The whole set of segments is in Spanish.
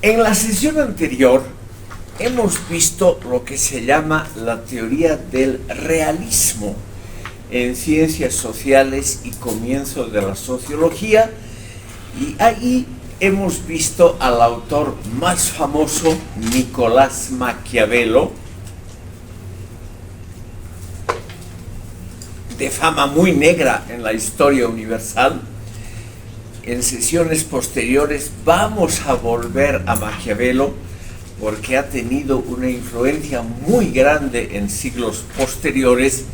En la sesión anterior hemos visto lo que se llama la teoría del realismo en ciencias sociales y comienzo de la sociología, y ahí hemos visto al autor más famoso, Nicolás Maquiavelo, de fama muy negra en la historia universal. En sesiones posteriores vamos a volver a Maquiavelo porque ha tenido una influencia muy grande en siglos posteriores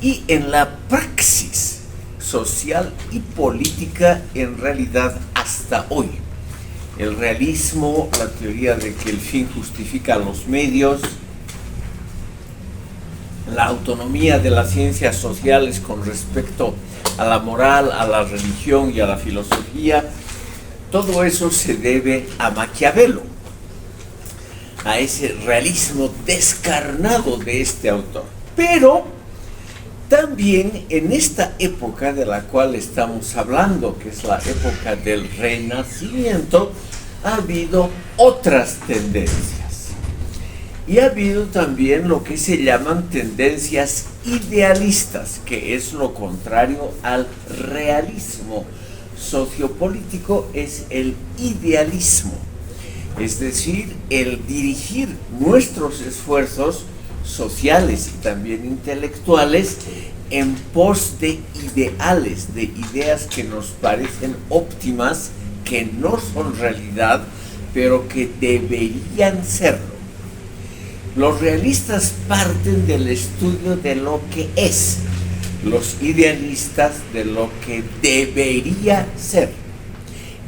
y en la praxis social y política en realidad hasta hoy. El realismo, la teoría de que el fin justifica los medios, la autonomía de las ciencias sociales con respecto a la moral, a la religión y a la filosofía, todo eso se debe a Maquiavelo, a ese realismo descarnado de este autor. Pero también en esta época de la cual estamos hablando, que es la época del Renacimiento, ha habido otras tendencias. Y ha habido también lo que se llaman tendencias idealistas, que es lo contrario al realismo sociopolítico, es el idealismo. Es decir, el dirigir nuestros esfuerzos sociales y también intelectuales en pos de ideales, de ideas que nos parecen óptimas, que no son realidad, pero que deberían serlo. Los realistas parten del estudio de lo que es, los idealistas de lo que debería ser.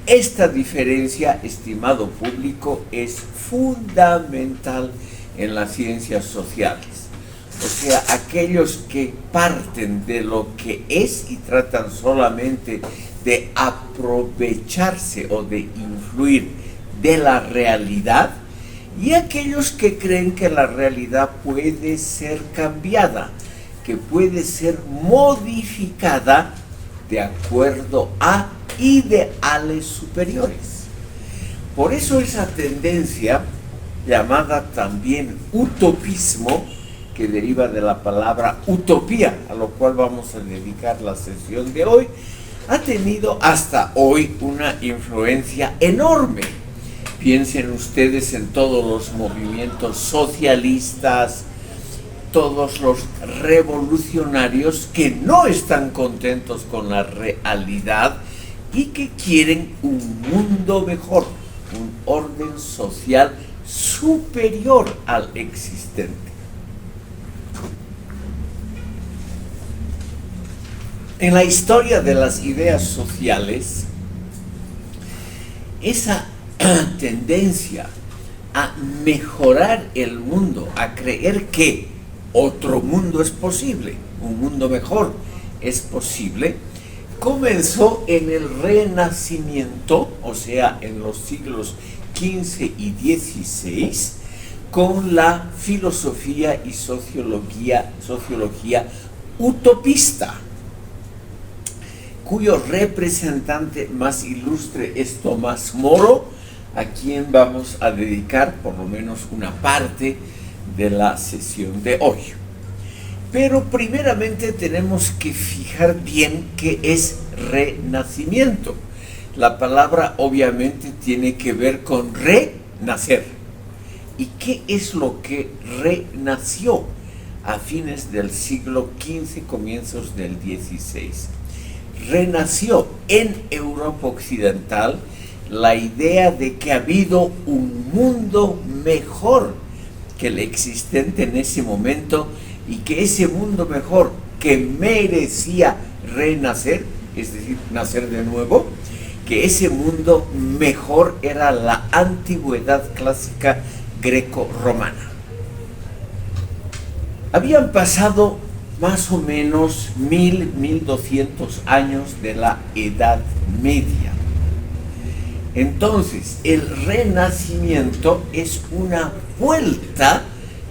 Esta diferencia, estimado público, es fundamental en las ciencias sociales. O sea, aquellos que parten de lo que es y tratan solamente de aprovecharse o de influir de la realidad, y aquellos que creen que la realidad puede ser cambiada, que puede ser modificada de acuerdo a ideales superiores. Por eso esa tendencia, llamada también utopismo, que deriva de la palabra utopía, a lo cual vamos a dedicar la sesión de hoy, ha tenido hasta hoy una influencia enorme. Piensen ustedes en todos los movimientos socialistas, todos los revolucionarios que no están contentos con la realidad y que quieren un mundo mejor, un orden social superior al existente. En la historia de las ideas sociales, esa tendencia a mejorar el mundo, a creer que otro mundo es posible, un mundo mejor es posible, comenzó en el Renacimiento, o sea, en los siglos XV y XVI, con la filosofía y sociología utopista, cuyo representante más ilustre es Tomás Moro, a quien vamos a dedicar por lo menos una parte de la sesión de hoy. Pero primeramente tenemos que fijar bien qué es renacimiento. La palabra obviamente tiene que ver con renacer. ¿Y qué es lo que renació a fines del siglo XV, comienzos del XVI? Renació en Europa Occidental la idea de que ha habido un mundo mejor que el existente en ese momento y que ese mundo mejor que merecía renacer, es decir, nacer de nuevo, que ese mundo mejor era la antigüedad clásica greco-romana. Habían pasado más o menos 1200 años de la Edad Media. Entonces, el Renacimiento es una vuelta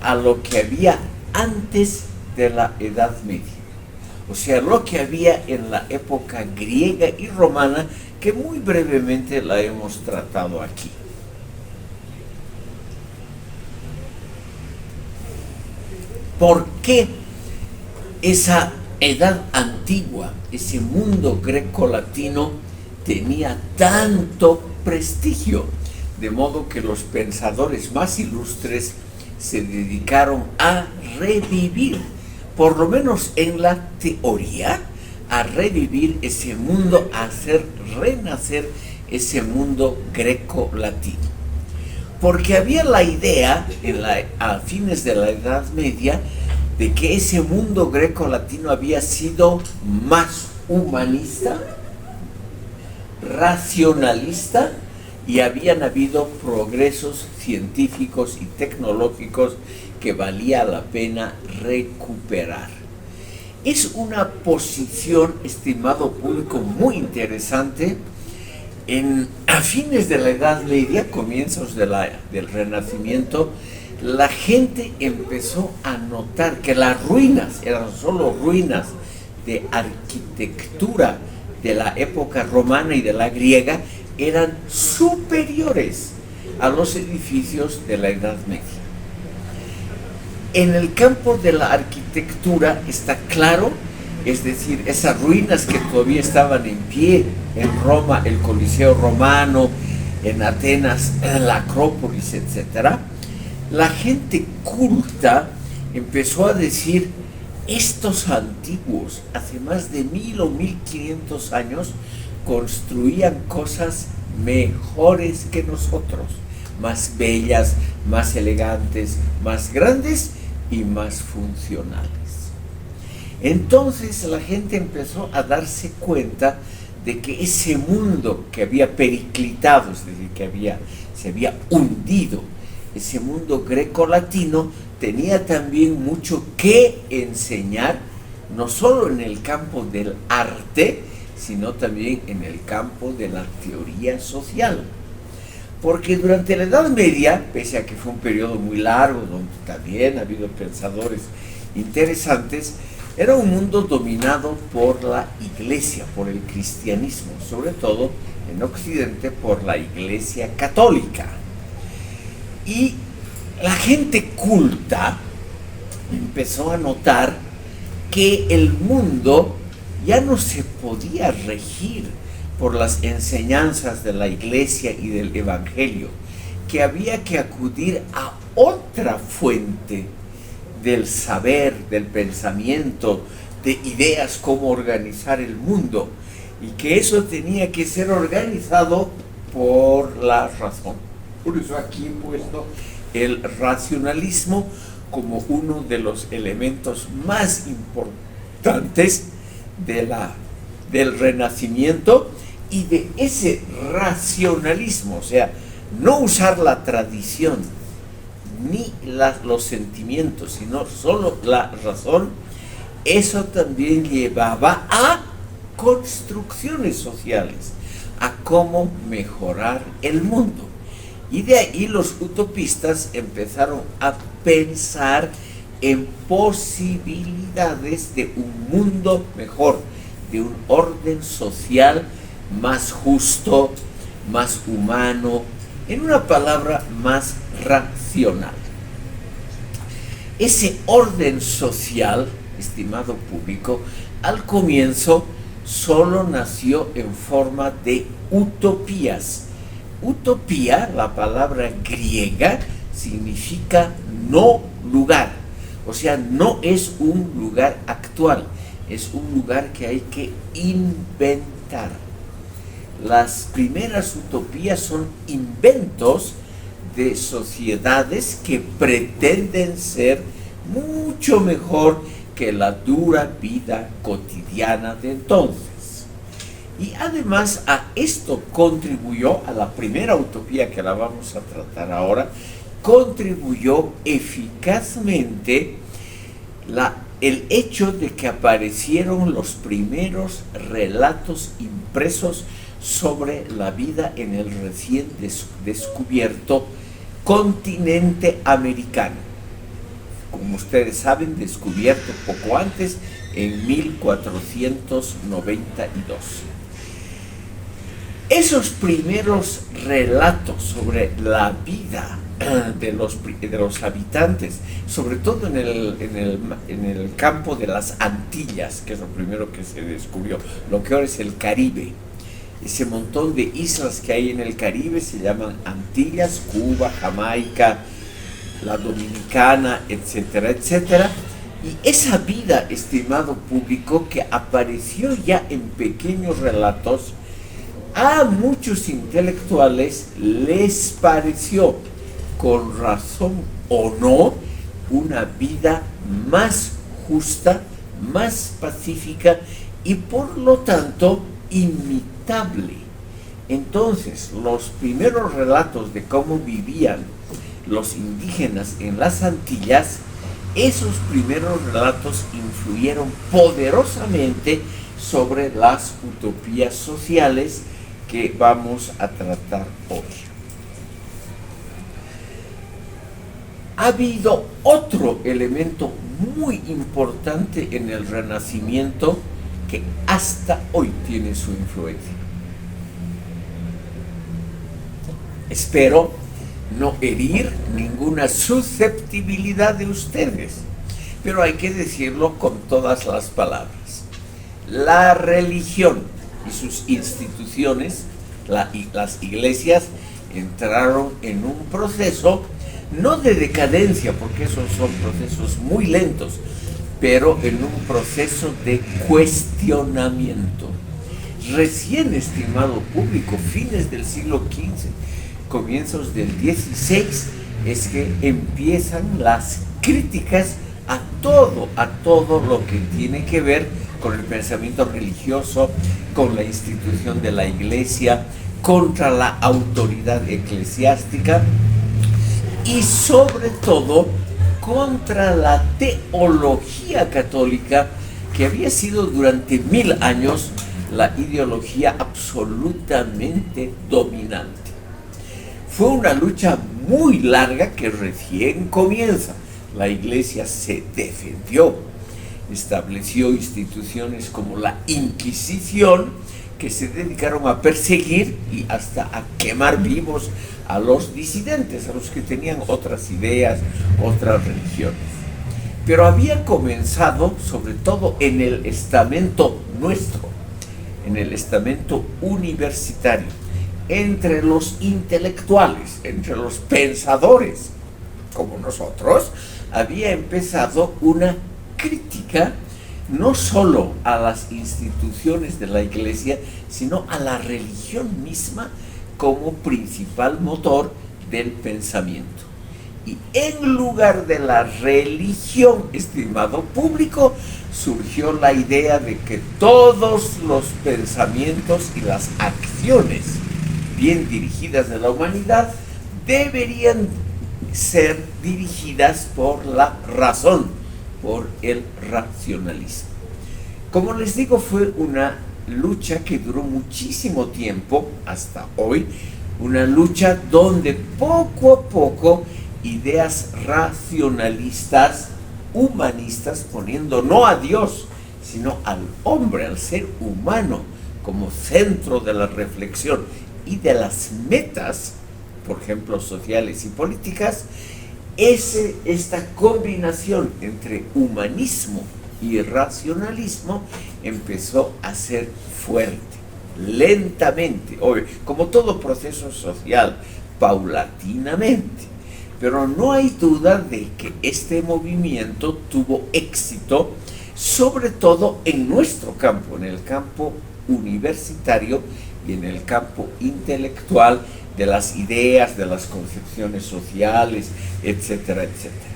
a lo que había antes de la Edad Media. O sea, lo que había en la época griega y romana, que muy brevemente la hemos tratado aquí. ¿Por qué esa edad antigua, ese mundo grecolatino tenía tanto prestigio? De modo que los pensadores más ilustres se dedicaron a revivir, por lo menos en la teoría, a revivir ese mundo, a hacer renacer ese mundo greco-latino. Porque había la idea, a fines de la Edad Media, de que ese mundo greco-latino había sido más humanista, racionalista, y habían habido progresos científicos y tecnológicos que valía la pena recuperar. Es una posición, estimado público, muy interesante. A fines de la Edad Media, comienzos del Renacimiento, la gente empezó a notar que las ruinas eran solo ruinas de arquitectura de la época romana y de la griega, eran superiores a los edificios de la Edad Media. En el campo de la arquitectura está claro, es decir, esas ruinas que todavía estaban en pie en Roma, el Coliseo Romano, en Atenas, la Acrópolis, etc. La gente culta empezó a decir: estos antiguos, hace más de 1000 o 1500 años, construían cosas mejores que nosotros, más bellas, más elegantes, más grandes y más funcionales. Entonces la gente empezó a darse cuenta de que ese mundo que había periclitado, es decir, que se había hundido, ese mundo grecolatino, tenía también mucho que enseñar, no solo en el campo del arte, sino también en el campo de la teoría social. Porque durante la Edad Media, pese a que fue un periodo muy largo, donde también ha habido pensadores interesantes, era un mundo dominado por la Iglesia, por el cristianismo, sobre todo en Occidente por la Iglesia católica. Y la gente culta empezó a notar que el mundo ya no se podía regir por las enseñanzas de la Iglesia y del Evangelio, que había que acudir a otra fuente del saber, del pensamiento, de ideas cómo organizar el mundo, y que eso tenía que ser organizado por la razón. Por eso aquí he puesto el racionalismo como uno de los elementos más importantes del Renacimiento, y de ese racionalismo, o sea, no usar la tradición ni los sentimientos, sino solo la razón. Eso también llevaba a construcciones sociales, a cómo mejorar el mundo. Y de ahí los utopistas empezaron a pensar en posibilidades de un mundo mejor, de un orden social más justo, más humano, en una palabra, más racional. Ese orden social, estimado público, al comienzo solo nació en forma de utopías. Utopía, la palabra griega, significa no lugar, o sea, no es un lugar actual, es un lugar que hay que inventar. Las primeras utopías son inventos de sociedades que pretenden ser mucho mejor que la dura vida cotidiana de entonces. Y además a esto contribuyó, a la primera utopía que la vamos a tratar ahora, contribuyó eficazmente el hecho de que aparecieron los primeros relatos impresos sobre la vida en el recién descubierto continente americano. Como ustedes saben, descubierto poco antes, en 1492. Esos primeros relatos sobre la vida de los habitantes, sobre todo en el campo de las Antillas, que es lo primero que se descubrió, lo que ahora es el Caribe. Ese montón de islas que hay en el Caribe se llaman Antillas, Cuba, Jamaica, la Dominicana, etcétera, etcétera. Y esa vida, estimado público, que apareció ya en pequeños relatos, a muchos intelectuales les pareció, con razón o no, una vida más justa, más pacífica y por lo tanto imitable. Entonces, los primeros relatos de cómo vivían los indígenas en las Antillas, esos primeros relatos influyeron poderosamente sobre las utopías sociales que vamos a tratar hoy. Ha habido otro elemento muy importante en el Renacimiento que hasta hoy tiene su influencia. Espero no herir ninguna susceptibilidad de ustedes, pero hay que decirlo con todas las palabras. La religión y sus instituciones, las iglesias, entraron en un proceso, no de decadencia, porque esos son procesos muy lentos, pero en un proceso de cuestionamiento. Recién, estimado público, fines del siglo XV, comienzos del XVI, es que empiezan las críticas a todo lo que tiene que ver con el pensamiento religioso, con la institución de la iglesia, contra la autoridad eclesiástica y sobre todo contra la teología católica, que había sido durante 1000 años la ideología absolutamente dominante. Fue una lucha muy larga que recién comienza. La iglesia se defendió, estableció instituciones como la Inquisición, que se dedicaron a perseguir y hasta a quemar vivos a los disidentes, a los que tenían otras ideas, otras religiones. Pero había comenzado, sobre todo en el estamento nuestro, en el estamento universitario, entre los intelectuales, entre los pensadores, como nosotros, había empezado una crítica no solo a las instituciones de la iglesia, sino a la religión misma como principal motor del pensamiento. Y en lugar de la religión, estimado público, surgió la idea de que todos los pensamientos y las acciones bien dirigidas de la humanidad deberían ser dirigidas por la razón, por el racionalismo. Como les digo, fue una lucha que duró muchísimo tiempo, hasta hoy, una lucha donde poco a poco ideas racionalistas, humanistas, poniendo no a Dios, sino al hombre, al ser humano, como centro de la reflexión y de las metas, por ejemplo, sociales y políticas, esta combinación entre humanismo y racionalismo empezó a ser fuerte, lentamente, como todo proceso social, paulatinamente. Pero no hay duda de que este movimiento tuvo éxito, sobre todo en nuestro campo, en el campo universitario y en el campo intelectual, de las ideas, de las concepciones sociales, etcétera, etcétera.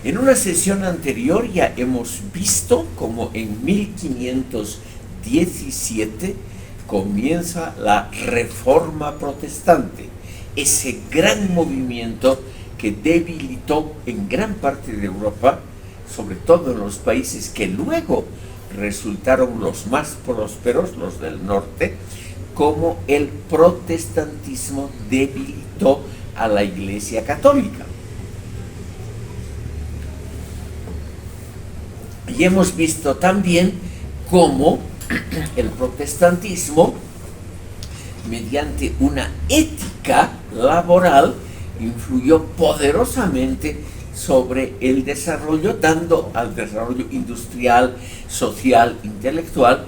En una sesión anterior ya hemos visto cómo en 1517 comienza la Reforma Protestante, ese gran movimiento que debilitó en gran parte de Europa, sobre todo en los países que luego resultaron los más prósperos, los del norte, como el protestantismo debilitó a la Iglesia Católica. Y hemos visto también cómo el protestantismo, mediante una ética laboral, influyó poderosamente sobre el desarrollo, dando al desarrollo industrial, social, intelectual,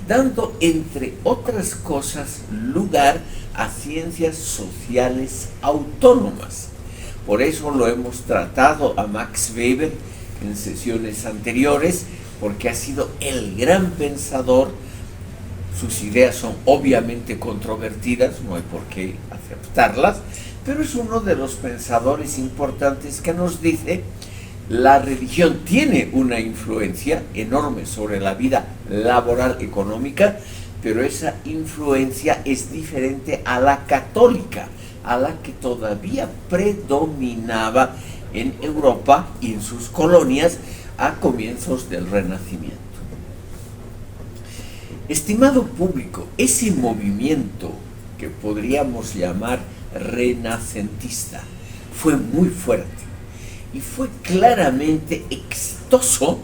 dando, entre otras cosas, lugar a ciencias sociales autónomas. Por eso lo hemos tratado a Max Weber en sesiones anteriores, porque ha sido el gran pensador. Sus ideas son obviamente controvertidas, no hay por qué aceptarlas, pero es uno de los pensadores importantes que nos dice: la religión tiene una influencia enorme sobre la vida laboral económica, pero esa influencia es diferente a la católica, a la que todavía predominaba en Europa y en sus colonias a comienzos del Renacimiento. Estimado público, ese movimiento que podríamos llamar renacentista fue muy fuerte y fue claramente exitoso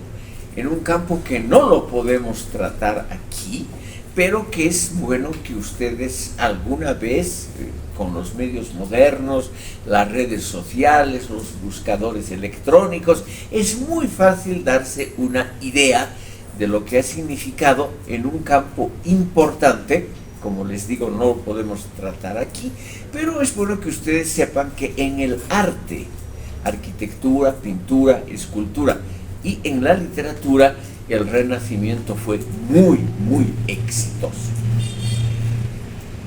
en un campo que no lo podemos tratar aquí, pero que es bueno que ustedes alguna vez, con los medios modernos, las redes sociales, los buscadores electrónicos, es muy fácil darse una idea de lo que ha significado en un campo importante. Como les digo, no lo podemos tratar aquí, pero es bueno que ustedes sepan que en el arte, arquitectura, pintura, escultura y en la literatura, el Renacimiento fue muy, muy exitoso.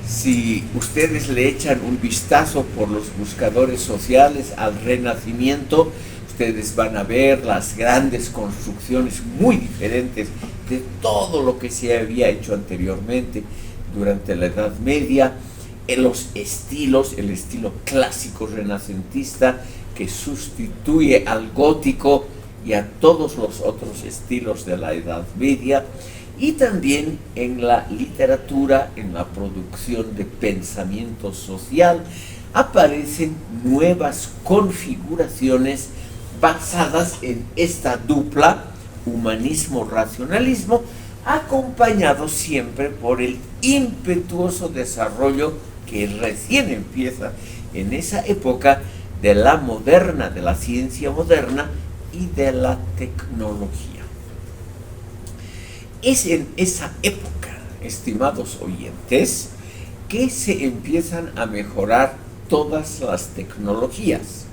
Si ustedes le echan un vistazo por los buscadores sociales al Renacimiento, ustedes van a ver las grandes construcciones muy diferentes de todo lo que se había hecho anteriormente durante la Edad Media, en los estilos, el estilo clásico renacentista que sustituye al gótico y a todos los otros estilos de la Edad Media, y también en la literatura, en la producción de pensamiento social, aparecen nuevas configuraciones basadas en esta dupla, humanismo-racionalismo, acompañado siempre por el impetuoso desarrollo que recién empieza en esa época de la moderna, de la ciencia moderna y de la tecnología. Es en esa época, estimados oyentes, que se empiezan a mejorar todas las tecnologías.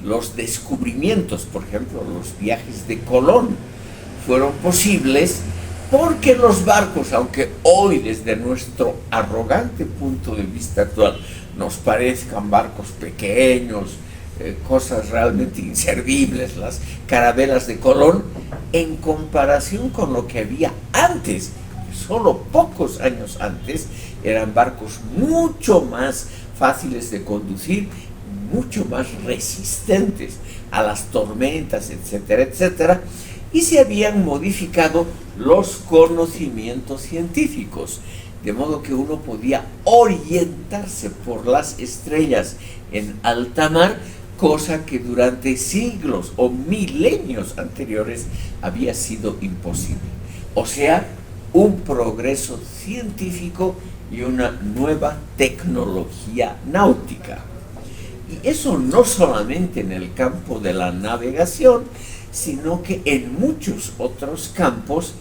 Los descubrimientos, por ejemplo, los viajes de Colón, fueron posibles porque los barcos, aunque hoy desde nuestro arrogante punto de vista actual nos parezcan barcos pequeños, cosas realmente inservibles, las carabelas de Colón, en comparación con lo que había antes, solo pocos años antes, eran barcos mucho más fáciles de conducir, mucho más resistentes a las tormentas, etcétera, etcétera, y se habían modificado los conocimientos científicos, de modo que uno podía orientarse por las estrellas en alta mar, cosa que durante siglos o milenios anteriores había sido imposible. O sea, un progreso científico y una nueva tecnología náutica. Y eso no solamente en el campo de la navegación, sino que en muchos otros campos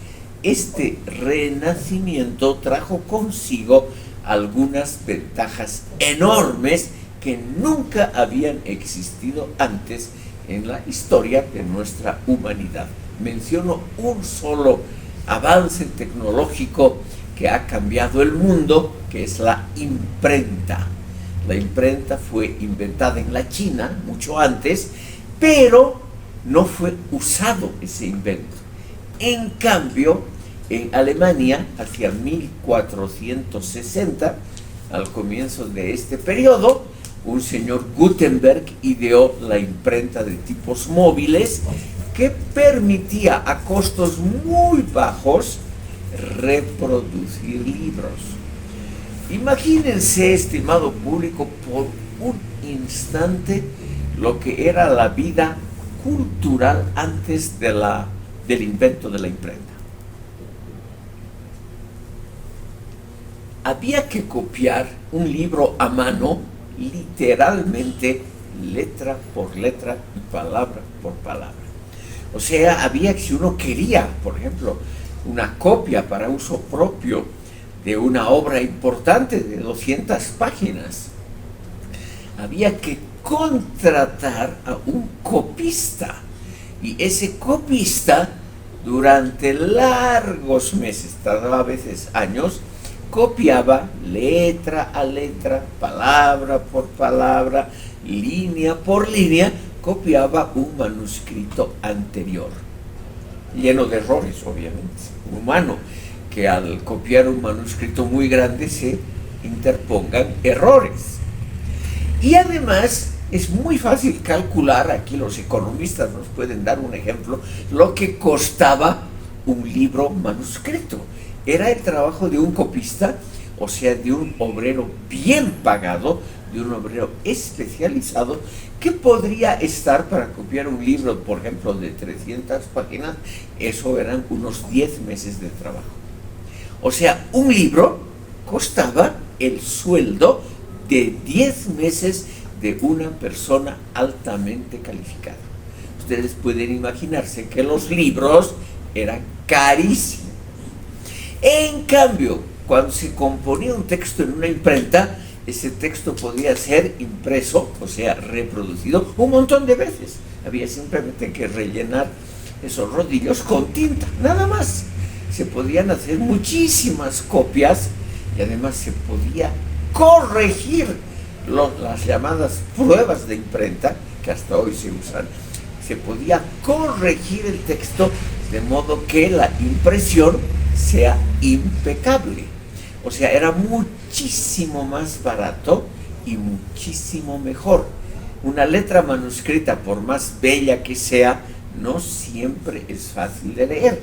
este renacimiento trajo consigo algunas ventajas enormes que nunca habían existido antes en la historia de nuestra humanidad. Menciono un solo avance tecnológico que ha cambiado el mundo, que es la imprenta. La imprenta fue inventada en la China mucho antes, pero no fue usado ese invento. En cambio, en Alemania, hacia 1460, al comienzo de este periodo, un señor Gutenberg ideó la imprenta de tipos móviles que permitía a costos muy bajos reproducir libros. Imagínense, estimado público, por un instante lo que era la vida cultural antes del invento de la imprenta. Había que copiar un libro a mano literalmente letra por letra y palabra por palabra. O sea, había que, si uno quería, por ejemplo, una copia para uso propio de una obra importante de 200 páginas, había que contratar a un copista, y ese copista durante largos meses, tardaba a veces años, copiaba letra a letra, palabra por palabra, línea por línea, copiaba un manuscrito anterior, lleno de errores, obviamente, humano, que al copiar un manuscrito muy grande se interpongan errores. Y además es muy fácil calcular, aquí los economistas nos pueden dar un ejemplo, lo que costaba un libro manuscrito. Era el trabajo de un copista, o sea, de un obrero bien pagado, de un obrero especializado, que podría estar para copiar un libro, por ejemplo, de 300 páginas, eso eran unos 10 meses de trabajo. O sea, un libro costaba el sueldo de 10 meses de una persona altamente calificada. Ustedes pueden imaginarse que los libros eran carísimos. En cambio, cuando se componía un texto en una imprenta, ese texto podía ser impreso, o sea, reproducido un montón de veces. Había simplemente que rellenar esos rodillos con tinta, nada más. Se podían hacer muchísimas copias y además se podía corregir las llamadas pruebas de imprenta, que hasta hoy se usan. Se podía corregir el texto de modo que la impresión sea impecable. O sea, era muchísimo más barato y muchísimo mejor. Una letra manuscrita, por más bella que sea, no siempre es fácil de leer.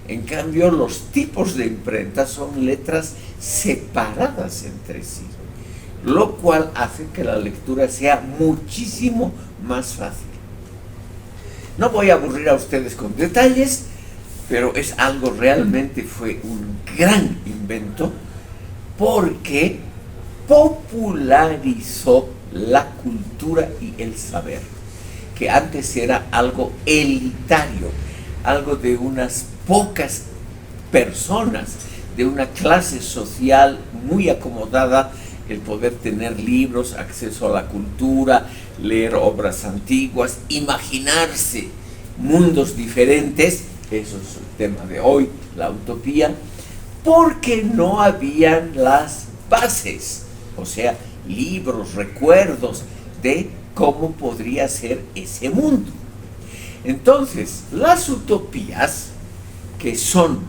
En cambio, los tipos de imprenta son letras separadas entre sí, lo cual hace que la lectura sea muchísimo más fácil. No voy a aburrir a ustedes con detalles, pero es algo realmente, fue un gran invento, porque popularizó la cultura y el saber, que antes era algo elitario, algo de unas pocas personas, de una clase social muy acomodada, el poder tener libros, acceso a la cultura, leer obras antiguas, imaginarse mundos diferentes. Eso es el tema de hoy, la utopía, porque no habían las bases, o sea, libros, recuerdos de cómo podría ser ese mundo. Entonces, las utopías, que son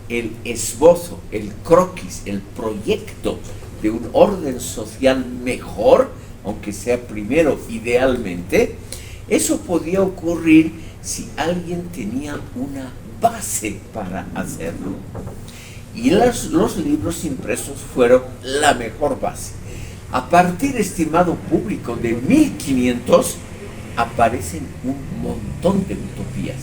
el esbozo, el croquis, el proyecto de un orden social mejor, aunque sea primero idealmente, eso podía ocurrir si alguien tenía una base para hacerlo. Y los libros impresos fueron la mejor base. A partir, estimado público, de 1500 aparecen un montón de utopías,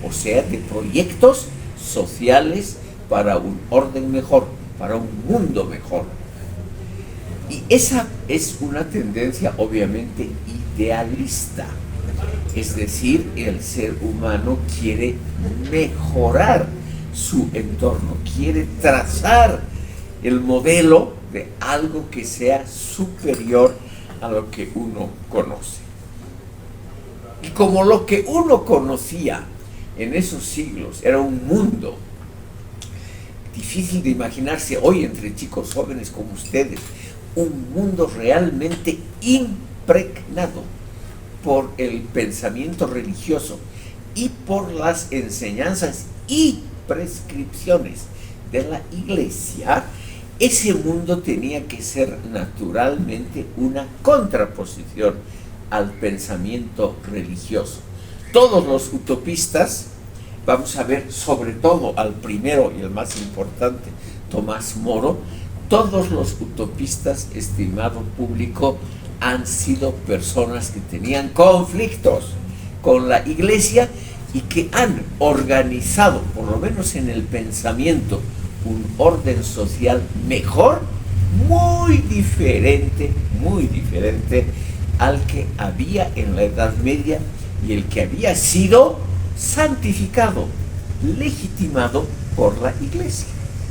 o sea, de proyectos sociales para un orden mejor, para un mundo mejor. Y esa es una tendencia obviamente idealista. Es decir, el ser humano quiere mejorar su entorno, quiere trazar el modelo de algo que sea superior a lo que uno conoce. Y como lo que uno conocía en esos siglos era un mundo difícil de imaginarse hoy entre chicos jóvenes como ustedes, un mundo realmente impregnado por el pensamiento religioso y por las enseñanzas y prescripciones de la Iglesia, ese mundo tenía que ser naturalmente una contraposición al pensamiento religioso. Todos los utopistas, vamos a ver sobre todo al primero y el más importante, Tomás Moro, todos los utopistas, estimado público, han sido personas que tenían conflictos con la Iglesia y que han organizado, por lo menos en el pensamiento, un orden social mejor muy diferente al que había en la Edad Media y el que había sido santificado, legitimado por la Iglesia.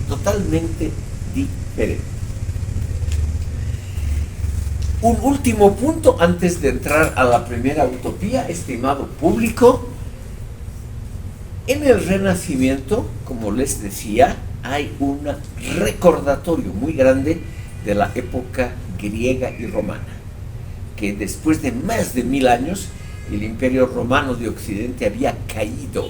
Totalmente diferente. Un último punto antes de entrar a la primera utopía, estimado público. En el Renacimiento, como les decía, hay un recordatorio muy grande de la época griega y romana, que después de más de 1000 años, el Imperio Romano de Occidente había caído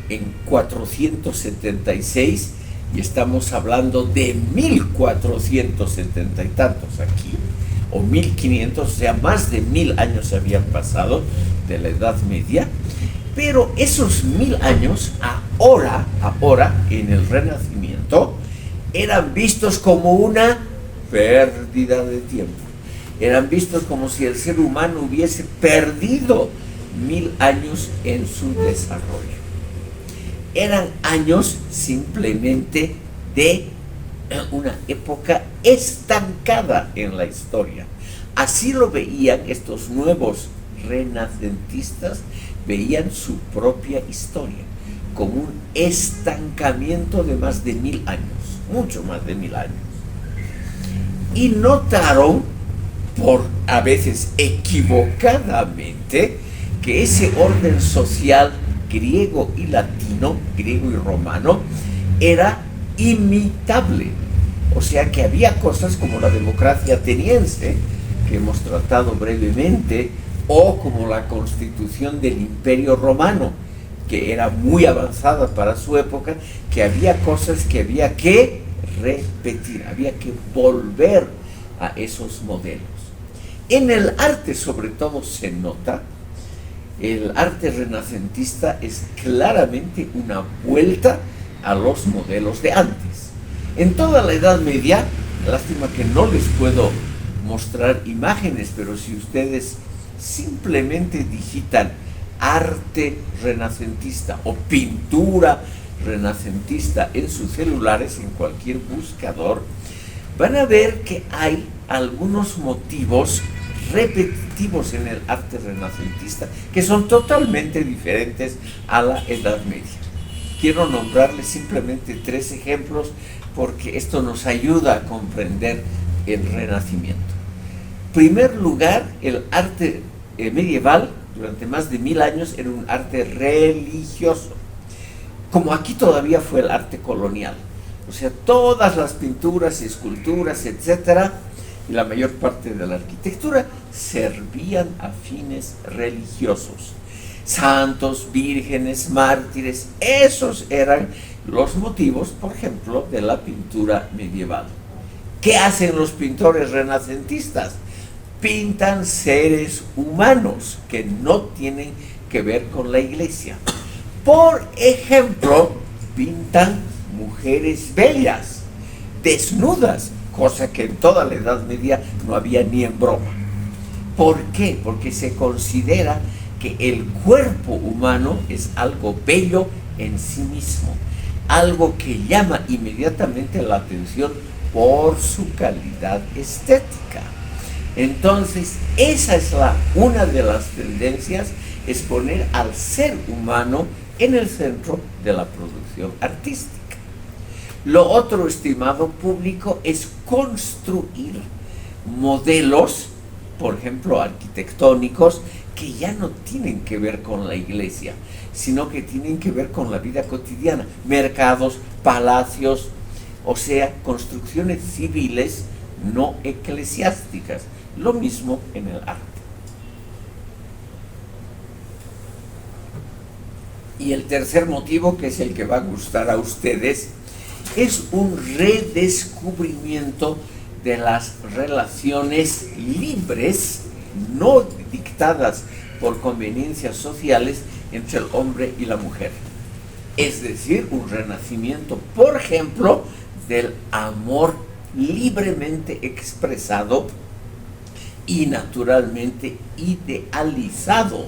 en 476, y estamos hablando de 1470 y tantos aquí, o 1500, o sea, más de 1000 años habían pasado de la Edad Media. Pero esos 1000 años, ahora, en el Renacimiento, eran vistos como una pérdida de tiempo. Eran vistos como si el ser humano hubiese perdido 1000 años en su desarrollo. Eran años simplemente de una época estancada en la historia. Así lo veían estos nuevos renacentistas, veían su propia historia como un estancamiento de más de 1000 años, mucho más de 1000 años. Y notaron, por a veces equivocadamente, que ese orden social griego y latino, griego y romano, era imitable. O sea que había cosas como la democracia ateniense, que hemos tratado brevemente, o como la constitución del Imperio Romano, que era muy avanzada para su época, que había cosas que había que repetir, había que volver a esos modelos. En el arte sobre todo se nota, el arte renacentista es claramente una vuelta a los modelos de antes. En toda la Edad Media, lástima que no les puedo mostrar imágenes, pero si ustedes simplemente digitan arte renacentista o pintura renacentista en sus celulares, en cualquier buscador, van a ver que hay algunos motivos repetitivos en el arte renacentista que son totalmente diferentes a la Edad Media. Quiero nombrarles simplemente 3 ejemplos porque esto nos ayuda a comprender el Renacimiento. En primer lugar, el arte medieval durante más de 1000 años era un arte religioso, como aquí todavía fue el arte colonial. O sea, todas las pinturas, esculturas, etcétera, y la mayor parte de la arquitectura servían a fines religiosos. Santos, vírgenes, mártires, esos eran los motivos, por ejemplo, de la pintura medieval. ¿Qué hacen los pintores renacentistas? Pintan seres humanos que no tienen que ver con la iglesia. Por ejemplo, pintan mujeres bellas, desnudas, cosa que en toda la Edad Media no había ni en broma. ¿Por qué? Porque se considera que el cuerpo humano es algo bello en sí mismo, algo que llama inmediatamente la atención por su calidad estética. Entonces, esa es una de las tendencias, es poner al ser humano en el centro de la producción artística. Lo otro, estimado público, es construir modelos, por ejemplo, arquitectónicos, que ya no tienen que ver con la iglesia, sino que tienen que ver con la vida cotidiana, mercados, palacios, o sea, construcciones civiles no eclesiásticas. Lo mismo en el arte. Y el tercer motivo, que es el que va a gustar a ustedes, es un redescubrimiento de las relaciones libres, no dictadas por conveniencias sociales, entre el hombre y la mujer. Es decir, un renacimiento, por ejemplo, del amor libremente expresado y naturalmente idealizado.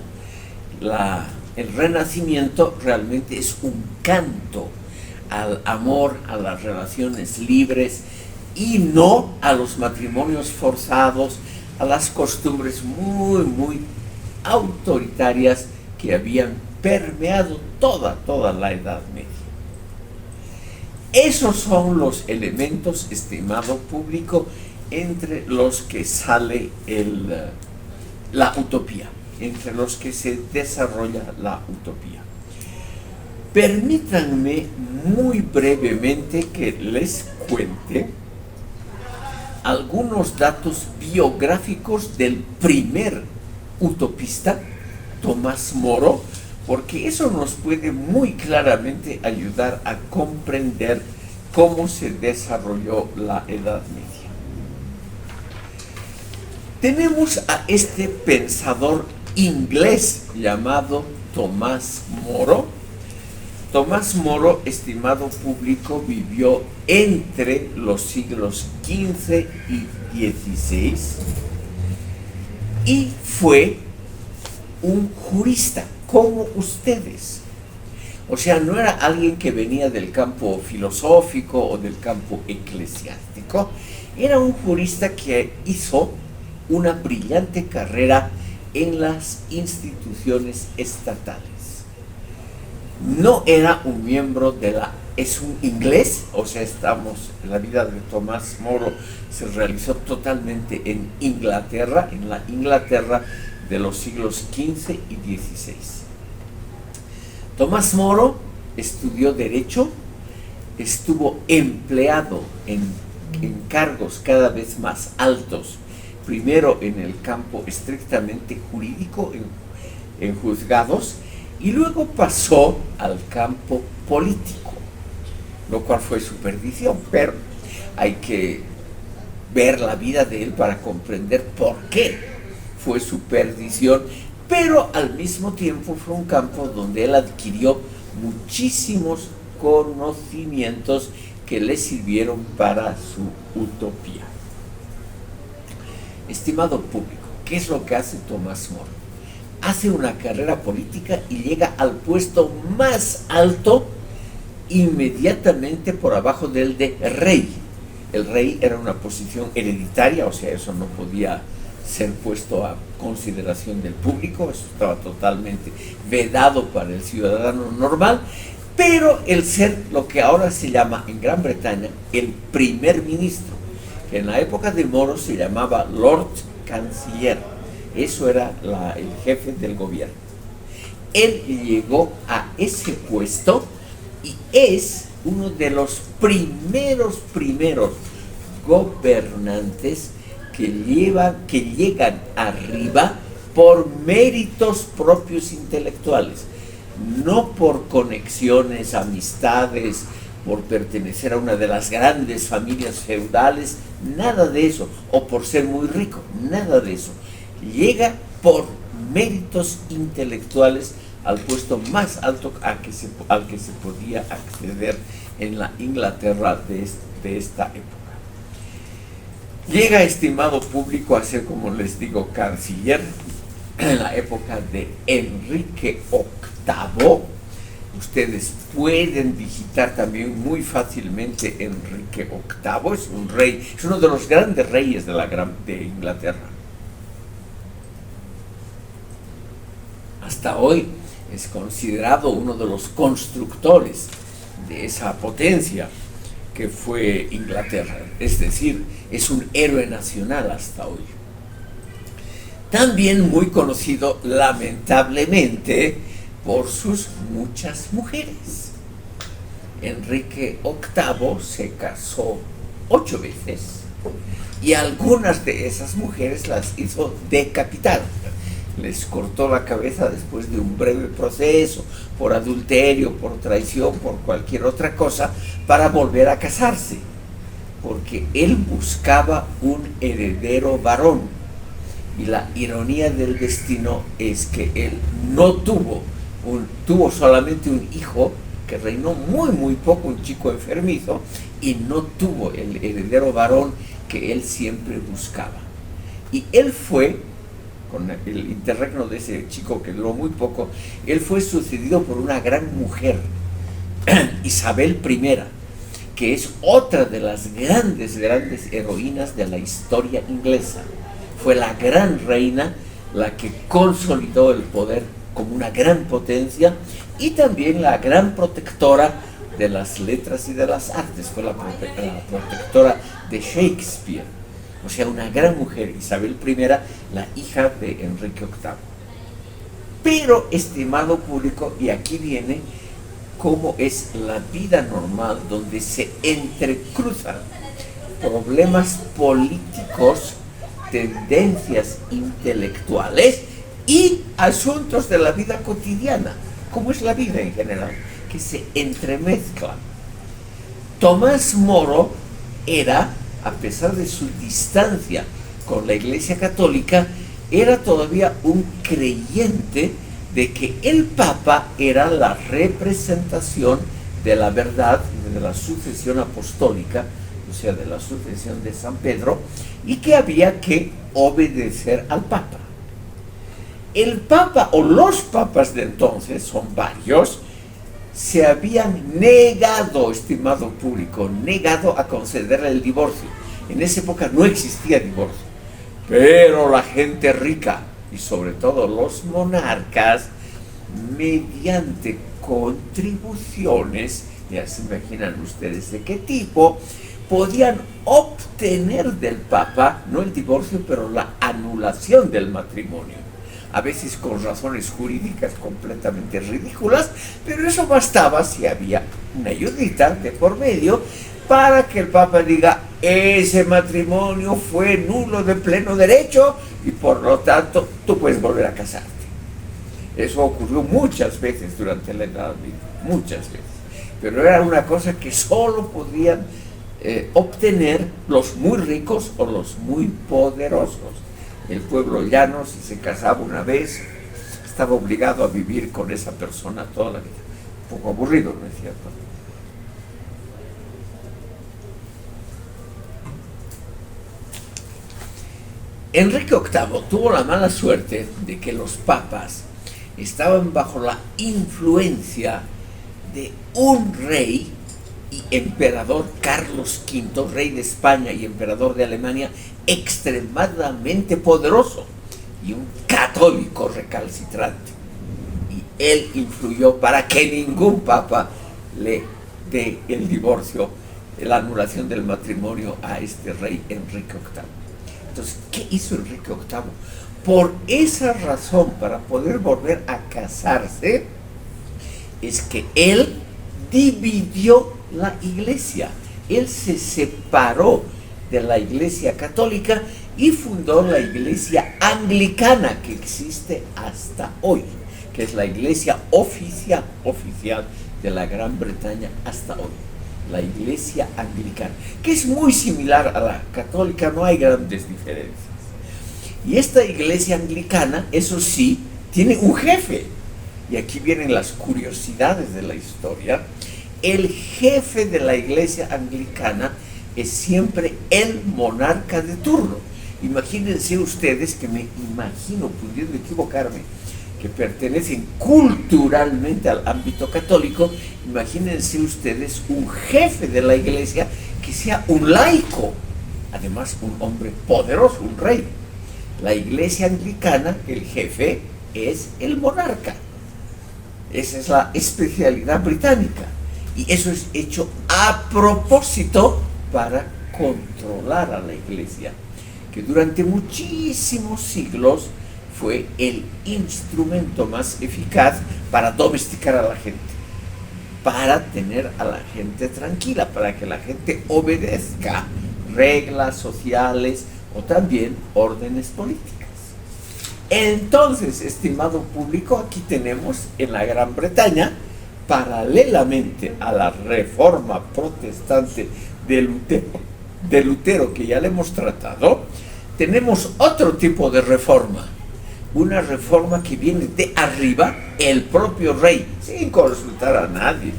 El Renacimiento realmente es un canto al amor, a las relaciones libres, y no a los matrimonios forzados, a las costumbres muy, muy autoritarias que habían permeado toda la Edad Media. Esos son los elementos, estimado público, entre los que sale la utopía, entre los que se desarrolla la utopía. Permítanme muy brevemente que les cuente algunos datos biográficos del primer utopista, Tomás Moro, porque eso nos puede muy claramente ayudar a comprender cómo se desarrolló la Edad Media. Tenemos a este pensador inglés llamado Tomás Moro. Tomás Moro, estimado público, vivió entre los siglos XV y XVI y fue un jurista, como ustedes. O sea, no era alguien que venía del campo filosófico o del campo eclesiástico, era un jurista que hizo una brillante carrera en las instituciones estatales. No era un miembro es un inglés, o sea, la vida de Tomás Moro se realizó totalmente en Inglaterra, en la Inglaterra de los siglos XV y XVI. Tomás Moro estudió Derecho, estuvo empleado en cargos cada vez más altos, primero en el campo estrictamente jurídico, en juzgados, y luego pasó al campo político, lo cual fue su perdición, pero hay que ver la vida de él para comprender por qué fue su perdición, pero al mismo tiempo fue un campo donde él adquirió muchísimos conocimientos que le sirvieron para su utopía. Estimado público, ¿qué es lo que hace Tomás Moro? Hace una carrera política y llega al puesto más alto inmediatamente por abajo del de rey. El rey era una posición hereditaria, o sea, eso no podía ser puesto a consideración del público, eso estaba totalmente vedado para el ciudadano normal, pero el ser lo que ahora se llama en Gran Bretaña el primer ministro, que en la época de Moro se llamaba Lord Canciller, eso era el jefe del gobierno. Él llegó a ese puesto y es uno de los primeros gobernantes que llegan arriba por méritos propios intelectuales, no por conexiones, amistades, por pertenecer a una de las grandes familias feudales, nada de eso, o por ser muy rico, nada de eso. Llega por méritos intelectuales al puesto más alto al que se podía acceder en la Inglaterra de esta época. Llega, estimado público, a ser, como les digo, canciller en la época de Enrique VIII. Ustedes pueden digitar también muy fácilmente Enrique VIII, es un rey, es uno de los grandes reyes de Inglaterra. Hasta hoy es considerado uno de los constructores de esa potencia que fue Inglaterra, es decir, es un héroe nacional hasta hoy. También muy conocido, lamentablemente, por sus muchas mujeres. Enrique VIII se casó 8 veces y algunas de esas mujeres las hizo decapitar. Les cortó la cabeza después de un breve proceso, por adulterio, por traición, por cualquier otra cosa, para volver a casarse, porque él buscaba un heredero varón. Y la ironía del destino es que él no tuvo solamente un hijo que reinó muy poco, un chico enfermizo, y no tuvo el heredero varón que él siempre buscaba. Y él fue, con el interregno de ese chico que duró muy poco, él fue sucedido por una gran mujer, Isabel I, que es otra de las grandes heroínas de la historia inglesa. Fue la gran reina la que consolidó el poder como una gran potencia y también la gran protectora de las letras y de las artes. Fue la protectora de Shakespeare, o sea, una gran mujer, Isabel I, la hija de Enrique VIII. Pero, estimado público, y aquí viene cómo es la vida normal, donde se entrecruzan problemas políticos, tendencias intelectuales y asuntos de la vida cotidiana, como es la vida en general, que se entremezclan. Tomás Moro era, a pesar de su distancia con la Iglesia Católica, era todavía un creyente de que el Papa era la representación de la verdad, de la sucesión apostólica, o sea, de la sucesión de San Pedro, y que había que obedecer al Papa. El Papa, o los papas de entonces, son varios, se habían negado, estimado público, negado a conceder el divorcio. En esa época no existía divorcio, pero la gente rica, y sobre todo los monarcas, mediante contribuciones, ya se imaginan ustedes de qué tipo, podían obtener del Papa, no el divorcio, pero la anulación del matrimonio. A veces con razones jurídicas completamente ridículas, pero eso bastaba si había una ayudita de por medio para que el Papa diga: ese matrimonio fue nulo de pleno derecho y por lo tanto tú puedes volver a casarte. Eso ocurrió muchas veces durante la Edad Media, muchas veces, pero era una cosa que solo podían obtener los muy ricos o los muy poderosos. El pueblo llano, si se casaba una vez, estaba obligado a vivir con esa persona toda la vida. Un poco aburrido, ¿no es cierto? Enrique VIII tuvo la mala suerte de que los papas estaban bajo la influencia de un rey y emperador, Carlos V, rey de España y emperador de Alemania, extremadamente poderoso y un católico recalcitrante. Y él influyó para que ningún papa le dé el divorcio, la anulación del matrimonio a este rey Enrique VIII. Entonces, ¿qué hizo Enrique VIII? Por esa razón, para poder volver a casarse, es que él dividió la iglesia. Él se separó de la iglesia católica y fundó la iglesia anglicana, que existe hasta hoy, que es la iglesia oficial de la Gran Bretaña hasta hoy. La iglesia anglicana, que es muy similar a la católica, no hay grandes diferencias. Y esta iglesia anglicana, eso sí, tiene un jefe. Y aquí vienen las curiosidades de la historia. El jefe de la iglesia anglicana es siempre el monarca de turno. Imagínense ustedes, que me imagino, pudiendo equivocarme, que pertenecen culturalmente al ámbito católico, imagínense ustedes un jefe de la iglesia que sea un laico, además un hombre poderoso, un rey. La iglesia anglicana, el jefe es el monarca. Esa es la especialidad británica. Y eso es hecho a propósito para controlar a la iglesia, que durante muchísimos siglos fue el instrumento más eficaz para domesticar a la gente, para tener a la gente tranquila, para que la gente obedezca reglas sociales o también órdenes políticas. Entonces, estimado público, aquí tenemos en la Gran Bretaña, paralelamente a la reforma protestante de Lutero, que ya le hemos tratado, tenemos otro tipo de reforma, una reforma que viene de arriba, el propio rey, sin consultar a nadie.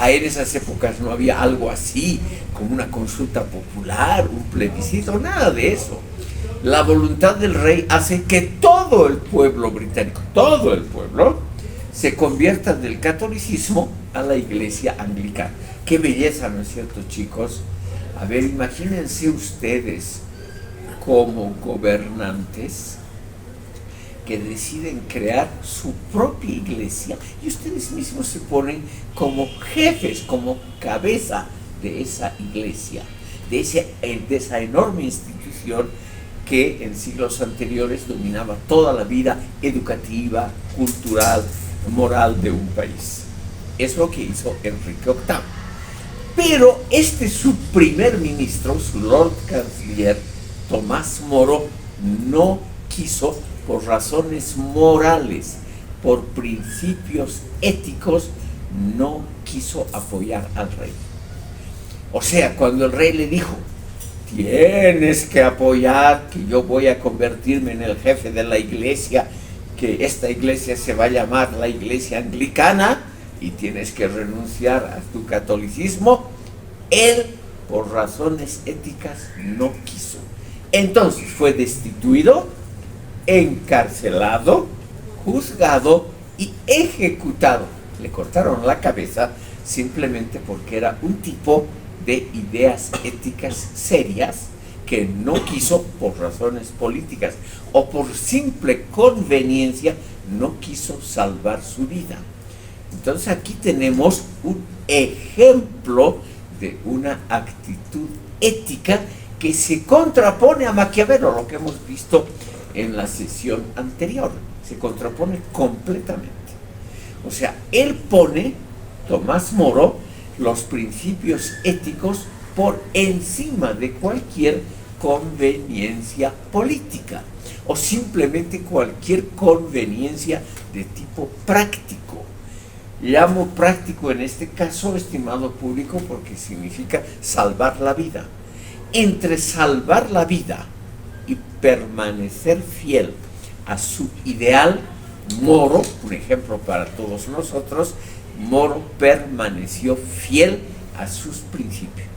En esas épocas no había algo así como una consulta popular, un plebiscito, nada de eso. La voluntad del rey hace que todo el pueblo británico, todo el pueblo, se convierta del catolicismo a la iglesia anglicana. Qué belleza, ¿no es cierto, chicos? A ver, imagínense ustedes como gobernantes que deciden crear su propia iglesia y ustedes mismos se ponen como jefes, como cabeza de esa iglesia, de esa enorme institución que en siglos anteriores dominaba toda la vida educativa, cultural, moral de un país. Es lo que hizo Enrique VIII. Pero su primer ministro, su Lord Canciller, Tomás Moro, no quiso, por razones morales, por principios éticos, no quiso apoyar al rey. O sea, cuando el rey le dijo, tienes que apoyar, que yo voy a convertirme en el jefe de la iglesia, que esta iglesia se va a llamar la iglesia anglicana, y tienes que renunciar a tu catolicismo, él, por razones éticas, no quiso. Entonces fue destituido, encarcelado, juzgado y ejecutado. Le cortaron la cabeza simplemente porque era un tipo de ideas éticas serias que no quiso, por razones políticas o por simple conveniencia, no quiso salvar su vida. Entonces aquí tenemos un ejemplo de una actitud ética que se contrapone a Maquiavelo, lo que hemos visto en la sesión anterior, se contrapone completamente. O sea, él pone, Tomás Moro, los principios éticos por encima de cualquier conveniencia política o simplemente cualquier conveniencia de tipo práctico. Llamo práctico en este caso, estimado público, porque significa salvar la vida. Entre salvar la vida y permanecer fiel a su ideal, Moro, un ejemplo para todos nosotros, Moro permaneció fiel a sus principios.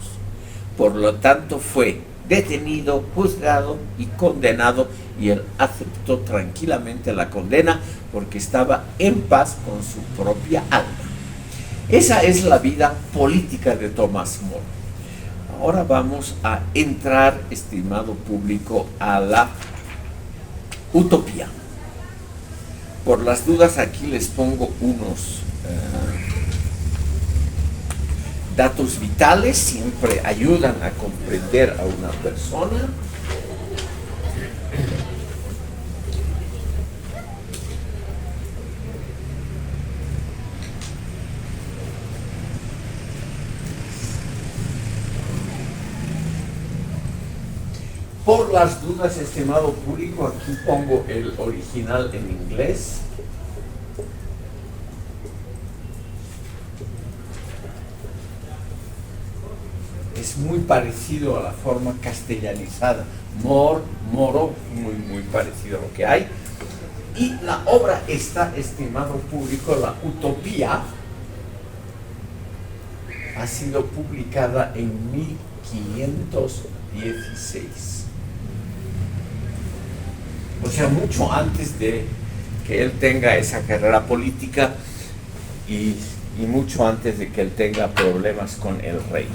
Por lo tanto, fue detenido, juzgado y condenado, y él aceptó tranquilamente la condena porque estaba en paz con su propia alma. Esa es la vida política de Tomás Moro. Ahora vamos a entrar, estimado público, a la utopía. Por las dudas, aquí les pongo unos datos vitales, siempre ayudan a comprender a una persona. Por las dudas, estimado público, aquí pongo el original en inglés. Es muy parecido a la forma castellanizada. Moro, muy parecido a lo que hay. Y la obra está, estimado público, la Utopía, ha sido publicada en 1516. O sea, mucho antes de que él tenga esa carrera política y mucho antes de que él tenga problemas con el rey.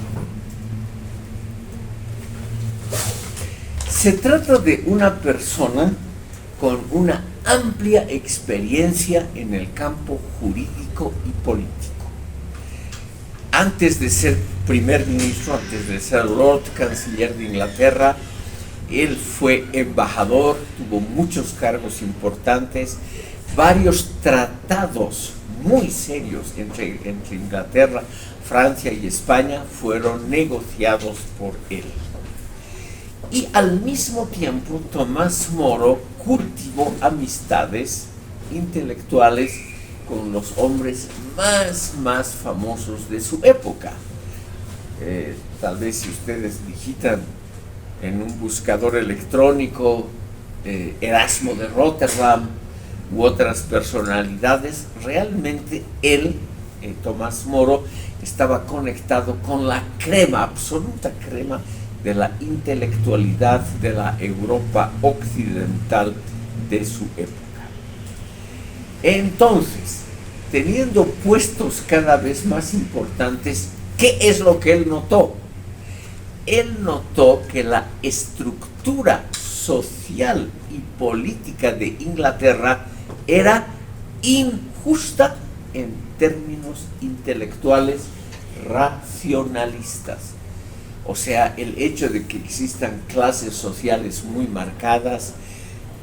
Se trata de una persona con una amplia experiencia en el campo jurídico y político. Antes de ser primer ministro, antes de ser Lord Canciller de Inglaterra, él fue embajador, tuvo muchos cargos importantes, varios tratados muy serios entre Inglaterra, Francia y España fueron negociados por él. Y al mismo tiempo, Tomás Moro cultivó amistades intelectuales con los hombres más famosos de su época. Tal vez si ustedes digitan en un buscador electrónico Erasmo de Rotterdam u otras personalidades, realmente él, Tomás Moro, estaba conectado con la crema, absoluta crema de la intelectualidad de la Europa occidental de su época. Entonces, teniendo puestos cada vez más importantes, ¿qué es lo que él notó? Él notó que la estructura social y política de Inglaterra era injusta en términos intelectuales racionalistas. O sea, el hecho de que existan clases sociales muy marcadas,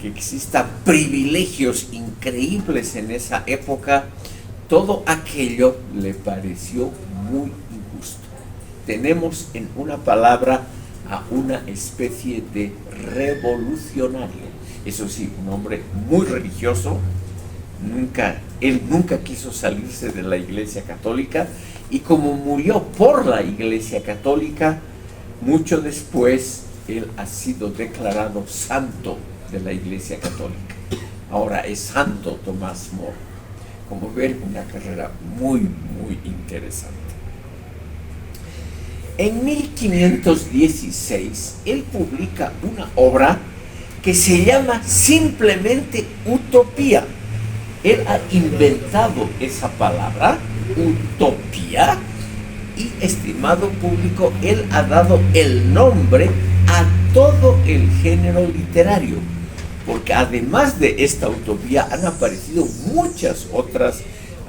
que existan privilegios increíbles en esa época, todo aquello le pareció muy injusto. Tenemos en una palabra a una especie de revolucionario. Eso sí, un hombre muy religioso. Él nunca quiso salirse de la Iglesia Católica, y como murió por la Iglesia Católica, mucho después él ha sido declarado santo de la Iglesia Católica. Ahora es Santo Tomás Moro. Como ven, una carrera muy, muy interesante. En 1516, él publica una obra que se llama simplemente Utopía. Él ha inventado esa palabra, utopía, y, estimado público, él ha dado el nombre a todo el género literario, porque además de esta utopía han aparecido muchas otras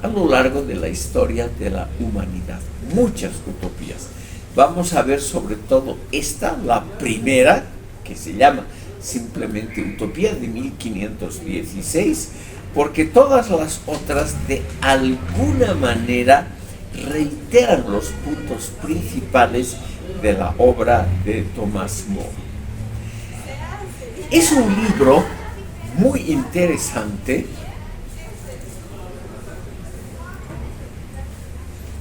a lo largo de la historia de la humanidad, muchas utopías. Vamos a ver sobre todo esta, la primera, que se llama simplemente Utopía, de 1516, porque todas las otras de alguna manera reiteran los puntos principales de la obra de Tomás Moro. Es un libro muy interesante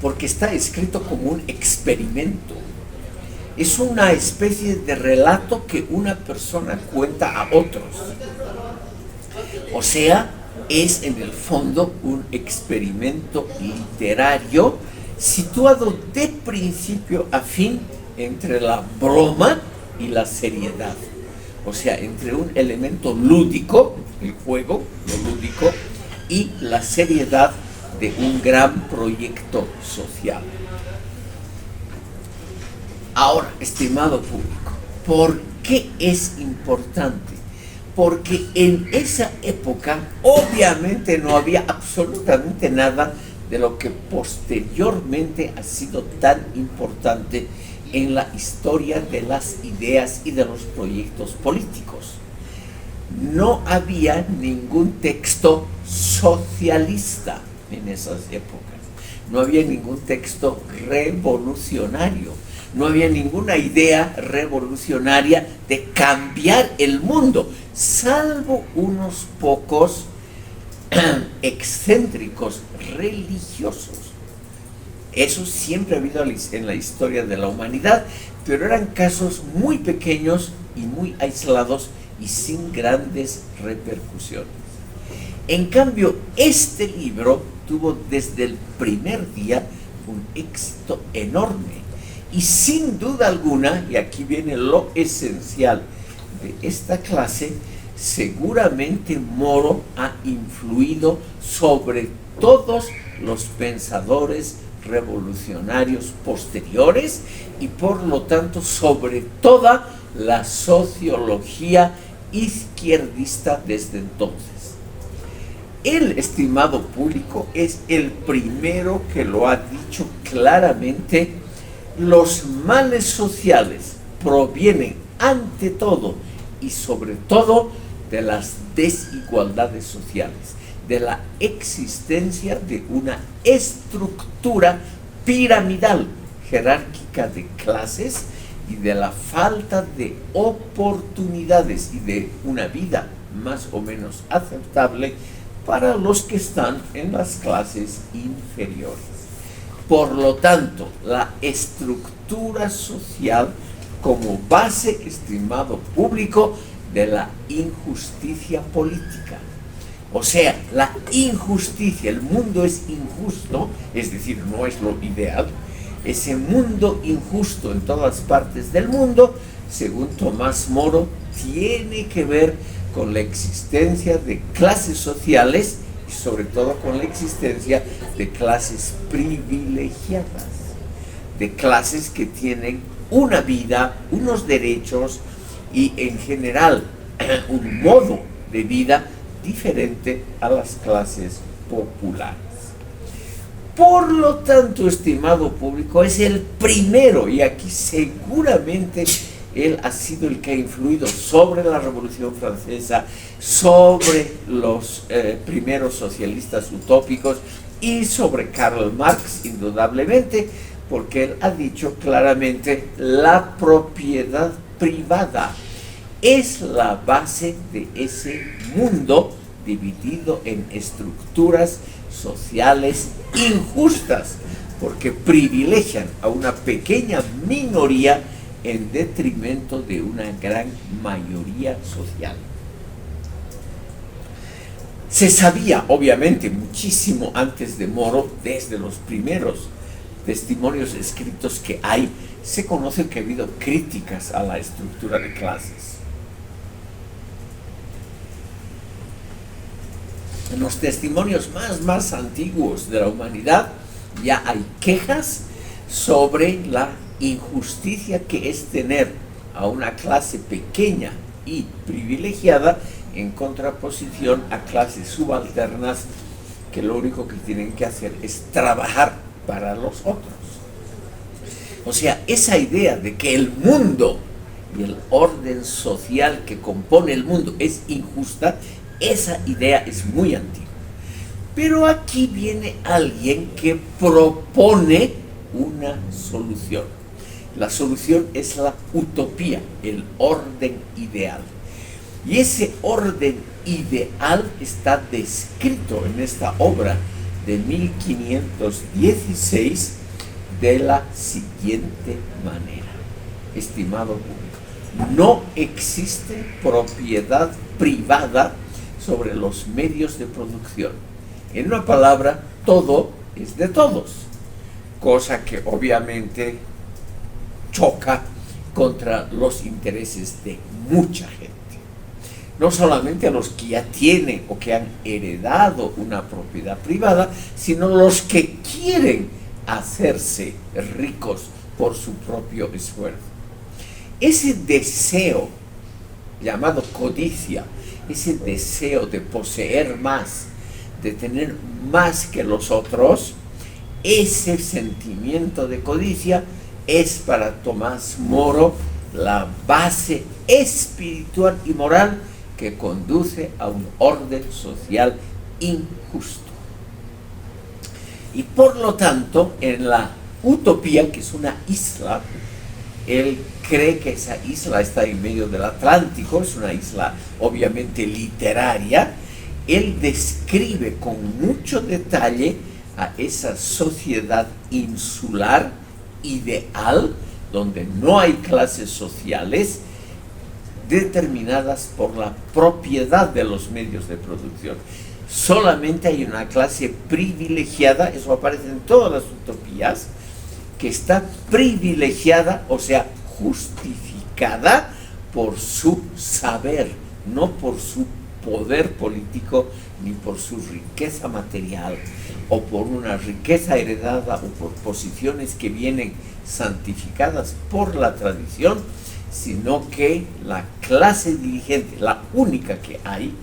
porque está escrito como un experimento. Es una especie de relato que una persona cuenta a otros. O sea, es en el fondo un experimento literario situado de principio a fin entre la broma y la seriedad. O sea, entre un elemento lúdico, el juego, lo lúdico, y la seriedad de un gran proyecto social. Ahora, estimado público, ¿por qué es importante? Porque en esa época obviamente no había absolutamente nada de lo que posteriormente ha sido tan importante en la historia de las ideas y de los proyectos políticos. No había ningún texto socialista en esas épocas, no había ningún texto revolucionario, no había ninguna idea revolucionaria de cambiar el mundo, salvo unos pocos excéntricos religiosos. Eso siempre ha habido en la historia de la humanidad, pero eran casos muy pequeños y muy aislados y sin grandes repercusiones. En cambio, este libro tuvo desde el primer día un éxito enorme. Y sin duda alguna, y aquí viene lo esencial de esta clase, seguramente Moro ha influido sobre todos los pensadores revolucionarios posteriores y por lo tanto sobre toda la sociología izquierdista desde entonces. El, estimado público, es el primero que lo ha dicho claramente. Los males sociales provienen ante todo y sobre todo de las desigualdades sociales, de la existencia de una estructura piramidal jerárquica de clases y de la falta de oportunidades y de una vida más o menos aceptable para los que están en las clases inferiores. Por lo tanto, la estructura social como base, estimado público, de la injusticia política. O sea, la injusticia, el mundo es injusto, es decir, no es lo ideal. Ese mundo injusto en todas partes del mundo, según Tomás Moro, tiene que ver con la existencia de clases sociales y sobre todo con la existencia de clases privilegiadas, de clases que tienen una vida, unos derechos y en general un modo de vida diferente a las clases populares. Por lo tanto, estimado público, es el primero, y aquí seguramente él ha sido el que ha influido sobre la Revolución Francesa, sobre los primeros socialistas utópicos y sobre Karl Marx, indudablemente, porque él ha dicho claramente: la propiedad privada es la base de ese mundo dividido en estructuras sociales injustas, porque privilegian a una pequeña minoría en detrimento de una gran mayoría social. Se sabía, obviamente, muchísimo antes de Moro, desde los primeros testimonios escritos que hay, se conoce que ha habido críticas a la estructura de clases. En los testimonios más antiguos de la humanidad ya hay quejas sobre la injusticia que es tener a una clase pequeña y privilegiada en contraposición a clases subalternas que lo único que tienen que hacer es trabajar para los otros. O sea, esa idea de que el mundo y el orden social que compone el mundo es injusta, esa idea es muy antigua. Pero aquí viene alguien que propone una solución. La solución es la utopía, el orden ideal. Y ese orden ideal está descrito en esta obra de 1516 de la siguiente manera. Estimado público, no existe propiedad privada sobre los medios de producción. En una palabra, todo es de todos, cosa que obviamente choca contra los intereses de mucha gente. No solamente a los que ya tienen o que han heredado una propiedad privada, sino los que quieren hacerse ricos por su propio esfuerzo. Ese deseo llamado codicia, ese deseo de poseer más, de tener más que los otros, ese sentimiento de codicia es para Tomás Moro la base espiritual y moral que conduce a un orden social injusto. Y por lo tanto, en la utopía, que es una isla, él cree que esa isla está en medio del Atlántico, es una isla obviamente literaria. Él describe con mucho detalle a esa sociedad insular ideal, donde no hay clases sociales determinadas por la propiedad de los medios de producción. Solamente hay una clase privilegiada, eso aparece en todas las utopías, que está privilegiada, o sea, justificada por su saber, no por su poder político, ni por su riqueza material, o por una riqueza heredada, o por posiciones que vienen santificadas por la tradición, sino que la clase dirigente, la única que hay,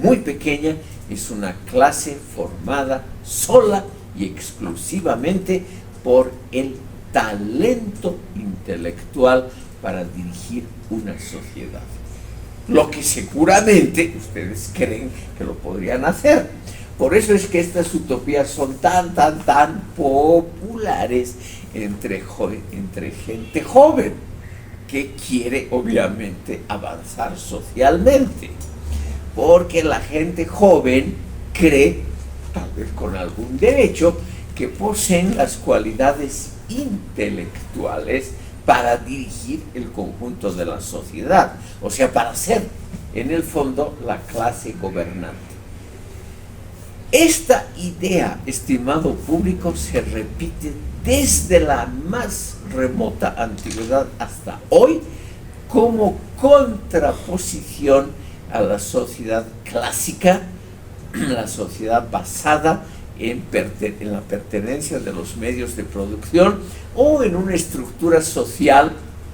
muy pequeña, es una clase formada sola y exclusivamente por el talento intelectual para dirigir una sociedad. Lo que seguramente ustedes creen que lo podrían hacer. Por eso es que estas utopías son tan populares entre gente joven que quiere obviamente avanzar socialmente. Porque la gente joven cree, tal vez con algún derecho, que poseen las cualidades intelectuales para dirigir el conjunto de la sociedad, o sea, para ser, en el fondo, la clase gobernante. Esta idea, estimado público, se repite desde la más remota antigüedad hasta hoy como contraposición a la sociedad clásica la sociedad basada en la pertenencia de los medios de producción o en una estructura social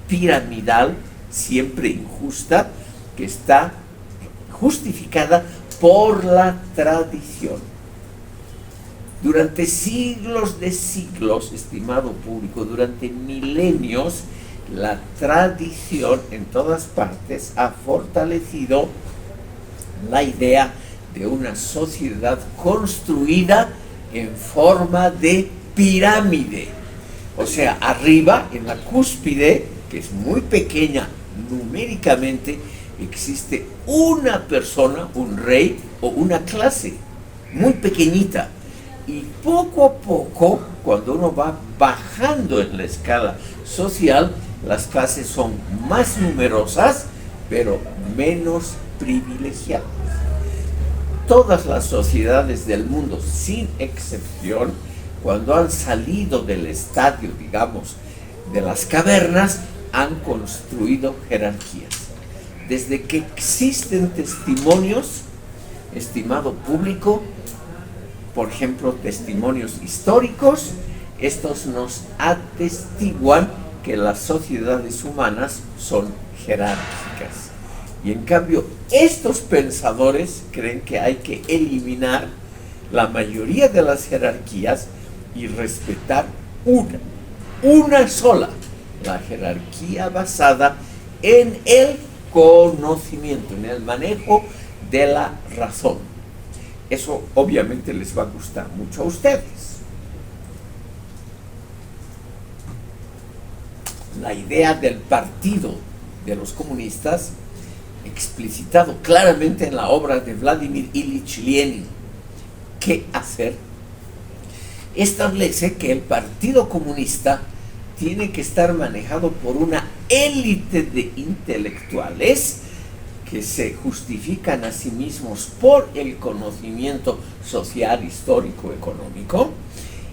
piramidal, siempre injusta, que está justificada por la tradición. Durante siglos de siglos, estimado público, durante milenios, la tradición en todas partes ha fortalecido la idea de una sociedad construida en forma de pirámide. O sea, arriba, en la cúspide, que es muy pequeña numéricamente, existe una persona, un rey o una clase, muy pequeñita. Y poco a poco, cuando uno va bajando en la escala social, las clases son más numerosas, pero menos privilegiadas. Todas las sociedades del mundo, sin excepción, cuando han salido del estadio, digamos, de las cavernas, han construido jerarquías. Desde que existen testimonios, estimado público, por ejemplo, testimonios históricos, estos nos atestiguan que las sociedades humanas son jerárquicas. Y en cambio, estos pensadores creen que hay que eliminar la mayoría de las jerarquías y respetar una sola, la jerarquía basada en el conocimiento, en el manejo de la razón. Eso obviamente les va a gustar mucho a ustedes. La idea del partido de los comunistas, explicitado claramente en la obra de Vladimir Ilich Lenin, ¿qué hacer?, establece que el Partido Comunista tiene que estar manejado por una élite de intelectuales que se justifican a sí mismos por el conocimiento social, histórico, económico,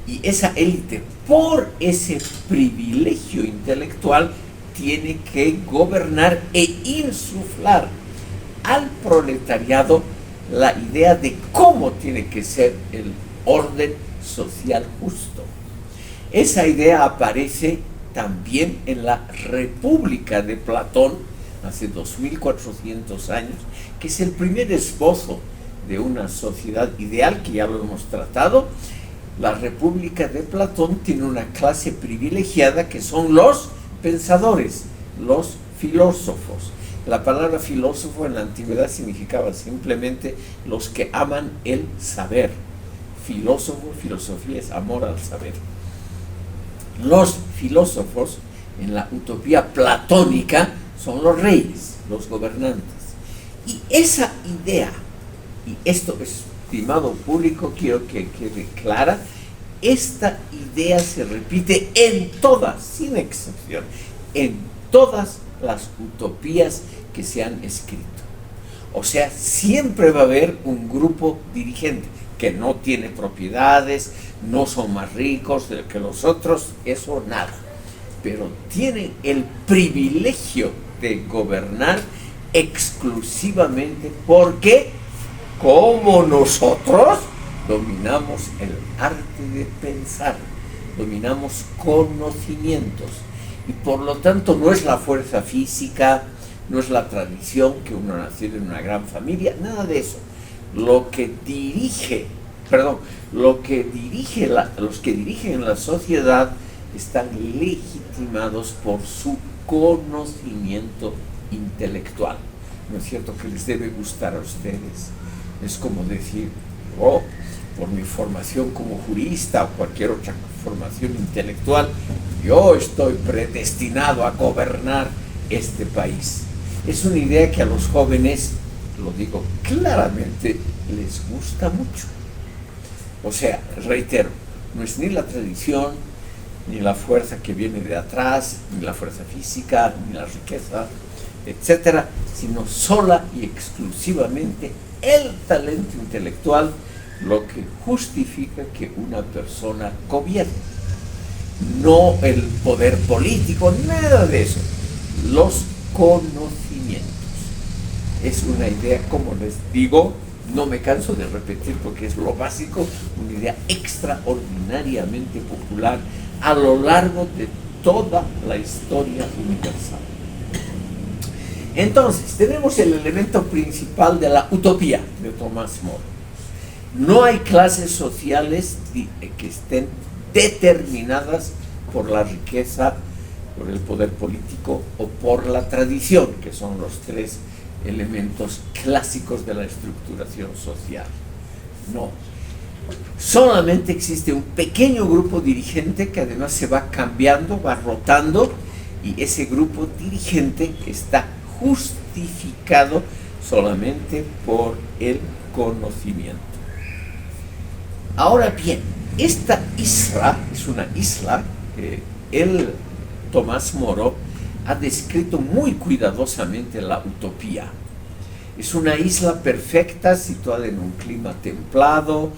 y esa élite, por ese privilegio intelectual, tiene que gobernar e insuflar al proletariado la idea de cómo tiene que ser el orden social justo. Esa idea aparece también en la República de Platón, hace 2400 años, que es el primer esbozo de una sociedad ideal, que ya lo hemos tratado. La República de Platón tiene una clase privilegiada que son los pensadores, los filósofos. La palabra filósofo en la antigüedad significaba simplemente los que aman el saber. Filósofo, filosofía es amor al saber. Los filósofos en la utopía platónica son los reyes, los gobernantes. Y esa idea, y esto, estimado público, quiero que quede clara, esta idea se repite en todas, sin excepción, en todas las utopías que se han escrito. O sea, siempre va a haber un grupo dirigente que no tiene propiedades, no son más ricos que los otros, eso nada. Pero tienen el privilegio de gobernar exclusivamente porque, como nosotros, dominamos el arte de pensar, dominamos conocimientos, y por lo tanto no es la fuerza física, no es la tradición, que uno nació en una gran familia, nada de eso. Los que dirigen la sociedad están legitimados por su conocimiento intelectual. ¿No es cierto que les debe gustar a ustedes? Es como decir, oh, por mi formación como jurista o cualquier otra formación intelectual, yo estoy predestinado a gobernar este país. Es una idea que a los jóvenes, lo digo claramente, les gusta mucho. O sea, reitero, no es ni la tradición, ni la fuerza que viene de atrás, ni la fuerza física, ni la riqueza, etcétera, sino sola y exclusivamente el talento intelectual, lo que justifica que una persona gobierne. No el poder político, nada de eso. Los conocimientos. Es una idea, como les digo, no me canso de repetir porque es lo básico, una idea extraordinariamente popular a lo largo de toda la historia universal. Entonces, tenemos el elemento principal de la utopía de Tomás Moro. No hay clases sociales que estén determinadas por la riqueza, por el poder político o por la tradición, que son los tres elementos clásicos de la estructuración social. No. Solamente existe un pequeño grupo dirigente que además se va cambiando, va rotando, y ese grupo dirigente está justificado solamente por el conocimiento. Ahora bien, esta isla es una isla que Tomás Moro ha descrito muy cuidadosamente la utopía. Es una isla perfecta, situada en un clima templado.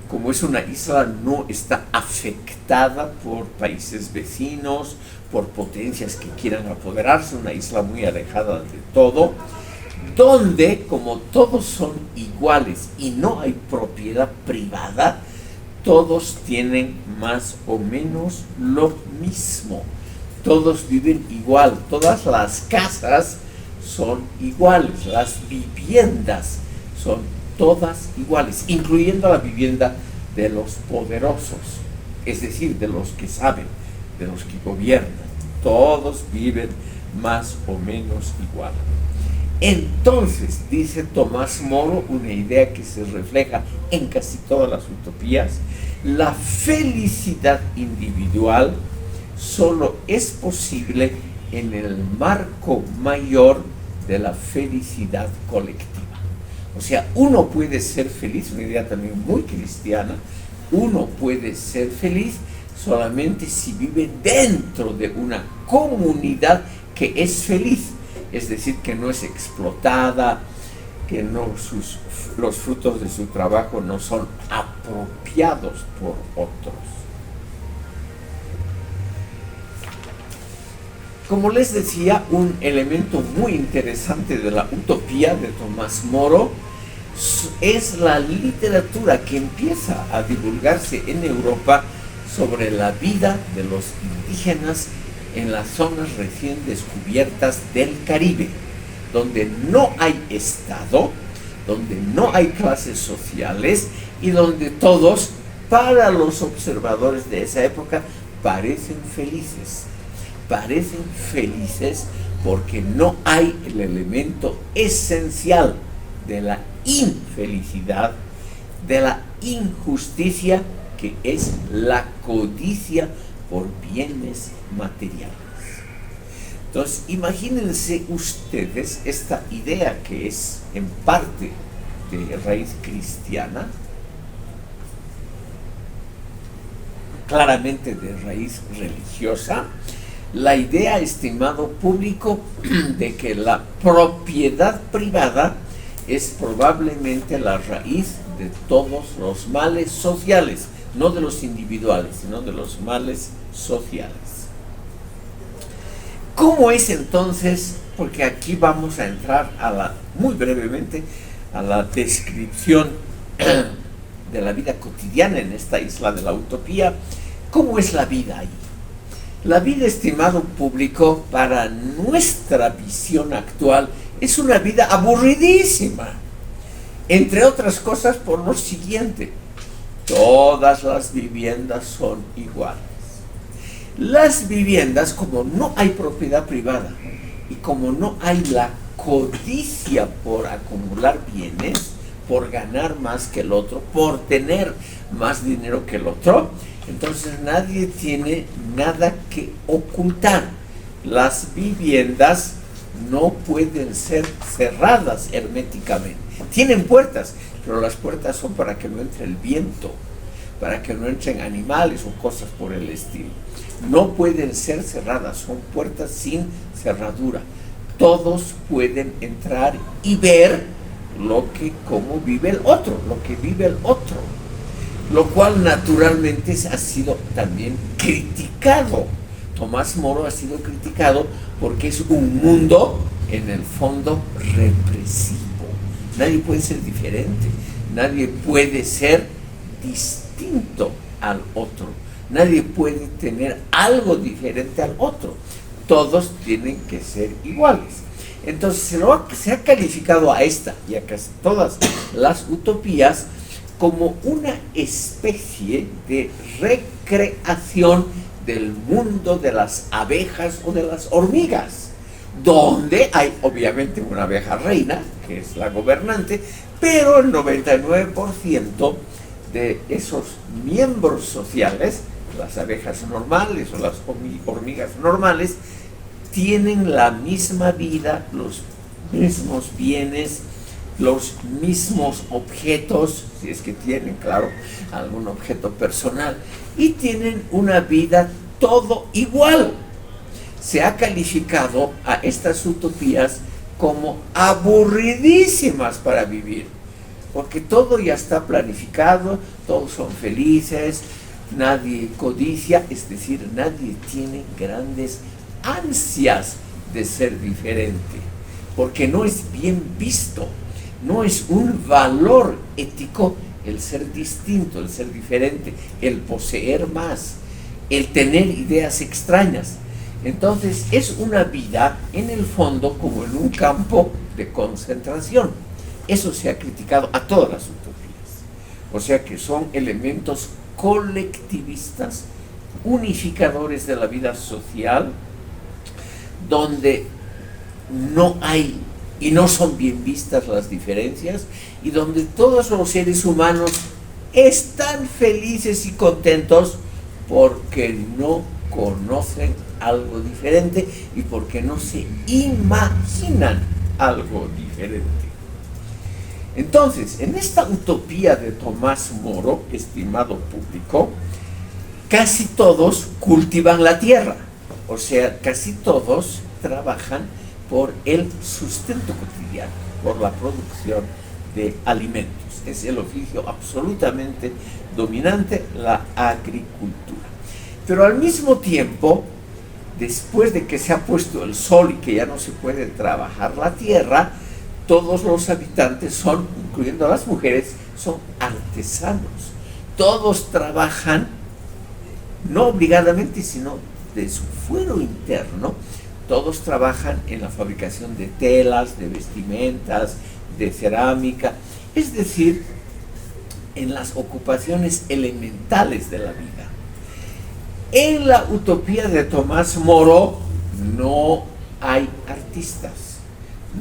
Como es una isla, no está afectada por países vecinos, por potencias que quieran apoderarse, una isla muy alejada de todo, donde, como todos son iguales y no hay propiedad privada, todos tienen más o menos lo mismo. Todos viven igual, todas las casas son iguales, las viviendas son todas iguales, incluyendo la vivienda de los poderosos, es decir, de los que saben, de los que gobiernan. Todos viven más o menos igual. Entonces, dice Tomás Moro, una idea que se refleja en casi todas las utopías: la felicidad individual solo es posible en el marco mayor de la felicidad colectiva. O sea, uno puede ser feliz, una idea también muy cristiana, uno puede ser feliz solamente si vive dentro de una comunidad que es feliz, es decir, que no es explotada, que los frutos de su trabajo no son apropiados por otros. Como les decía, un elemento muy interesante de la utopía de Tomás Moro es la literatura que empieza a divulgarse en Europa sobre la vida de los indígenas en las zonas recién descubiertas del Caribe, donde no hay Estado, donde no hay clases sociales y donde todos, para los observadores de esa época, parecen felices. Parecen felices porque no hay el elemento esencial de la infelicidad, de la injusticia, que es la codicia por bienes materiales. Entonces, imagínense ustedes esta idea que es en parte de raíz cristiana, claramente de raíz religiosa, la idea, estimado público, de que la propiedad privada es probablemente la raíz de todos los males sociales, no de los individuales, sino de los males sociales. ¿Cómo es entonces? Porque aquí vamos a entrar muy brevemente a la descripción de la vida cotidiana en esta isla de la utopía. ¿Cómo es la vida ahí? La vida, estimado público, para nuestra visión actual, es una vida aburridísima. Entre otras cosas por lo siguiente: todas las viviendas son iguales. Las viviendas, como no hay propiedad privada y como no hay la codicia por acumular bienes, por ganar más que el otro, por tener más dinero que el otro, entonces nadie tiene nada que ocultar. Las viviendas no pueden ser cerradas herméticamente. Tienen puertas, pero las puertas son para que no entre el viento, para que no entren animales o cosas por el estilo. No pueden ser cerradas, son puertas sin cerradura. Todos pueden entrar y ver cómo vive el otro, lo que vive el otro. Lo cual naturalmente ha sido también criticado. Tomás Moro ha sido criticado porque es un mundo, en el fondo, represivo. Nadie puede ser diferente, nadie puede ser distinto al otro, nadie puede tener algo diferente al otro, todos tienen que ser iguales. Entonces se ha calificado a esta y a casi todas las utopías como una especie de recreación del mundo de las abejas o de las hormigas, donde hay obviamente una abeja reina, que es la gobernante, pero el 99% de esos miembros sociales, las abejas normales o las hormigas normales, tienen la misma vida, los mismos bienes, los mismos objetos, si es que tienen, claro, algún objeto personal, y tienen una vida todo igual. Se ha calificado a estas utopías como aburridísimas para vivir, porque todo ya está planificado, todos son felices, nadie codicia, es decir, nadie tiene grandes ansias de ser diferente, porque no es bien visto, no es un valor ético el ser distinto, el ser diferente, el poseer más, el tener ideas extrañas. Entonces es una vida en el fondo como en un campo de concentración. Eso se ha criticado a todas las utopías, o sea que son elementos colectivistas, unificadores de la vida social, donde no hay y no son bien vistas las diferencias, y donde todos los seres humanos están felices y contentos porque no conocen algo diferente y porque no se imaginan algo diferente. Entonces, en esta utopía de Tomás Moro, estimado público, casi todos cultivan la tierra, o sea, casi todos trabajan por el sustento cotidiano, por la producción de alimentos. Es el oficio absolutamente dominante, la agricultura. Pero al mismo tiempo, después de que se ha puesto el sol y que ya no se puede trabajar la tierra, todos los habitantes son, incluyendo a las mujeres, son artesanos. Todos trabajan, no obligadamente, sino de su fuero interno. Todos trabajan en la fabricación de telas, de vestimentas, de cerámica, es decir, en las ocupaciones elementales de la vida. En la utopía de Tomás Moro no hay artistas,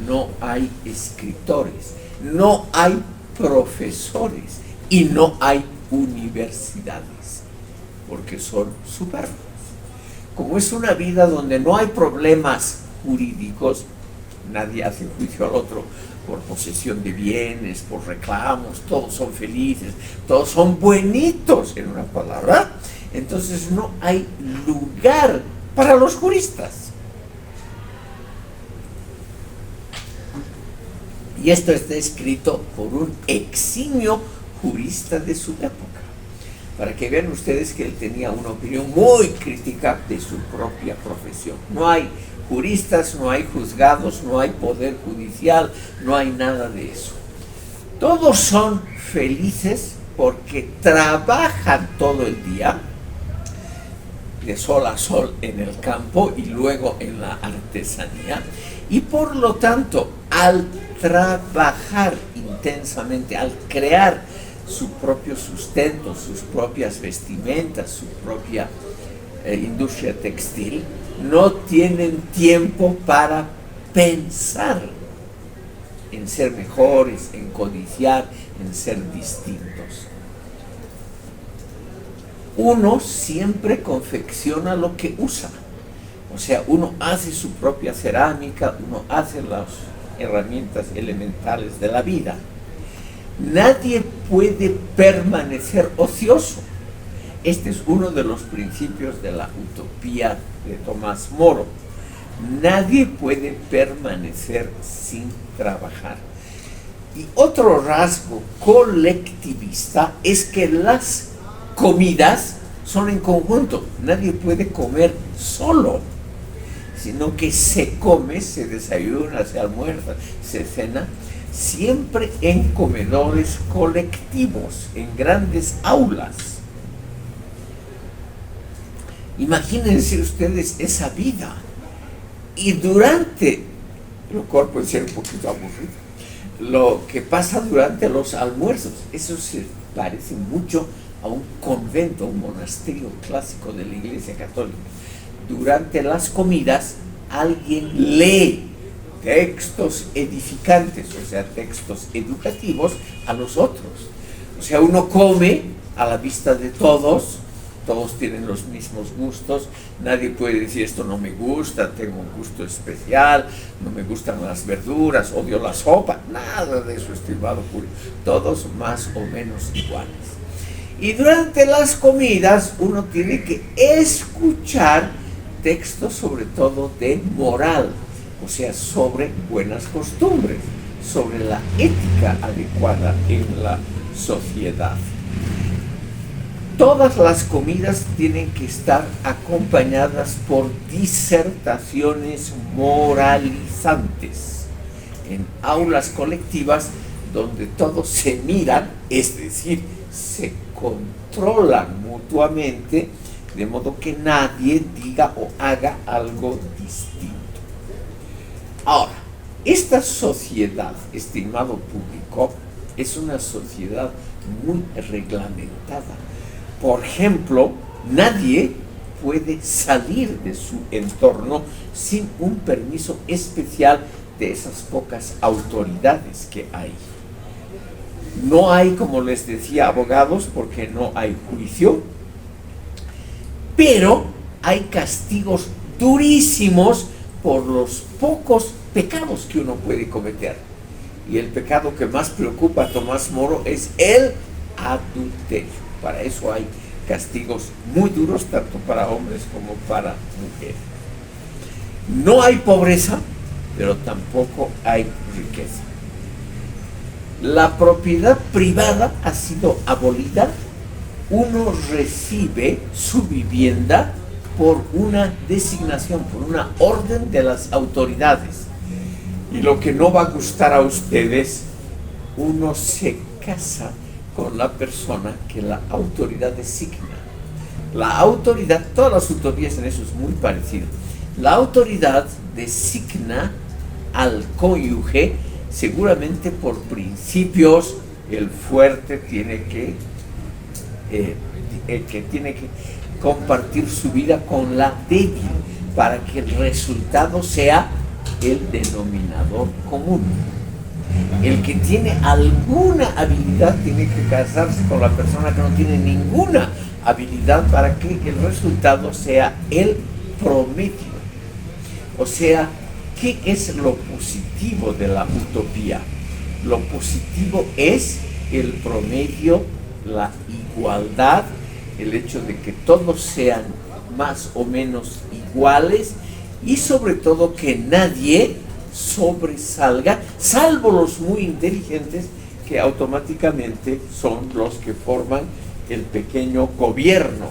no hay escritores, no hay profesores y no hay universidades, porque son superfluos. Como es una vida donde no hay problemas jurídicos, nadie hace juicio al otro por posesión de bienes, por reclamos, todos son felices, todos son buenitos, en una palabra, entonces no hay lugar para los juristas. Y esto está escrito por un eximio jurista de su época, para que vean ustedes que él tenía una opinión muy crítica de su propia profesión. No hay juristas, no hay juzgados, no hay poder judicial, no hay nada de eso. Todos son felices porque trabajan todo el día, de sol a sol en el campo y luego en la artesanía, y por lo tanto, al trabajar intensamente, al crear su propio sustento, sus propias vestimentas, su propia industria textil, no tienen tiempo para pensar en ser mejores, en codiciar, en ser distintos. Uno siempre confecciona lo que usa, o sea, uno hace su propia cerámica, uno hace las herramientas elementales de la vida. Nadie puede permanecer ocioso. Este es uno de los principios de la utopía de Tomás Moro. Nadie puede permanecer sin trabajar. Y otro rasgo colectivista es que las comidas son en conjunto. Nadie puede comer solo, sino que se come, se desayuna, se almuerza, se cena, siempre en comedores colectivos, en grandes aulas. Imagínense ustedes esa vida. Y durante, lo cual puede ser un poquito aburrido, lo que pasa durante los almuerzos, eso se parece mucho a un convento, un monasterio clásico de la Iglesia Católica. Durante las comidas, alguien lee textos edificantes, o sea, textos educativos a los otros. O sea, uno come a la vista de todos, todos tienen los mismos gustos, nadie puede decir esto no me gusta, tengo un gusto especial, no me gustan las verduras, odio la sopa, nada de eso, estimado Julio, todos más o menos iguales. Y durante las comidas uno tiene que escuchar textos sobre todo de moral, o sea, sobre buenas costumbres, sobre la ética adecuada en la sociedad. Todas las comidas tienen que estar acompañadas por disertaciones moralizantes en aulas colectivas donde todos se miran, es decir, se controlan mutuamente, de modo que nadie diga o haga algo distinto. Ahora, esta sociedad, estimado público, es una sociedad muy reglamentada. Por ejemplo, nadie puede salir de su entorno sin un permiso especial de esas pocas autoridades que hay. No hay, como les decía, abogados porque no hay juicio, pero hay castigos durísimos por los pocos pecados que uno puede cometer. Y el pecado que más preocupa a Tomás Moro es el adulterio. Para eso hay castigos muy duros, tanto para hombres como para mujeres. No hay pobreza, pero tampoco hay riqueza. La propiedad privada ha sido abolida. Uno recibe su vivienda por una designación, por una orden de las autoridades. Y lo que no va a gustar a ustedes, uno se casa con la persona que la autoridad designa. La autoridad, todas las utopías en eso es muy parecido. La autoridad designa al cónyuge seguramente por principios. El fuerte tiene que tiene que compartir su vida con la débil para que el resultado sea el denominador común. El que tiene alguna habilidad tiene que casarse con la persona que no tiene ninguna habilidad para que el resultado sea el promedio. O sea, ¿qué es lo positivo de la utopía? Lo positivo es el promedio, la igualdad, el hecho de que todos sean más o menos iguales y sobre todo que nadie sobresalga, salvo los muy inteligentes que automáticamente son los que forman el pequeño gobierno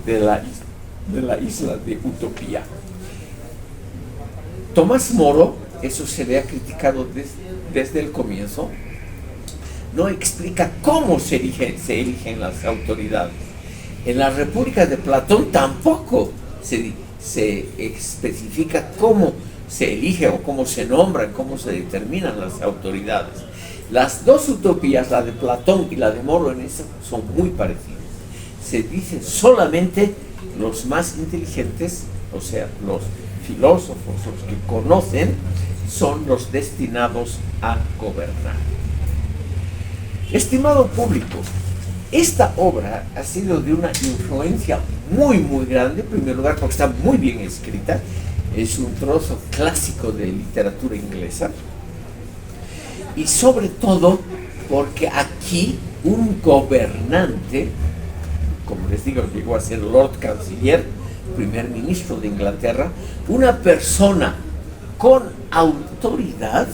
de la isla de Utopía. Tomás Moro, eso se le ha criticado desde el comienzo, no explica cómo se eligen las autoridades. En la República de Platón tampoco se especifica cómo se elige o cómo se nombran, cómo se determinan las autoridades. Las dos utopías, la de Platón y la de Moro, en eso son muy parecidas. Se dice solamente los más inteligentes, o sea, los filósofos, los que conocen, son los destinados a gobernar. Estimado público, esta obra ha sido de una influencia muy grande, en primer lugar porque está muy bien escrita, es un trozo clásico de literatura inglesa, y sobre todo porque aquí un gobernante, como les digo, llegó a ser Lord Canciller, primer ministro de Inglaterra, una persona con autoridad.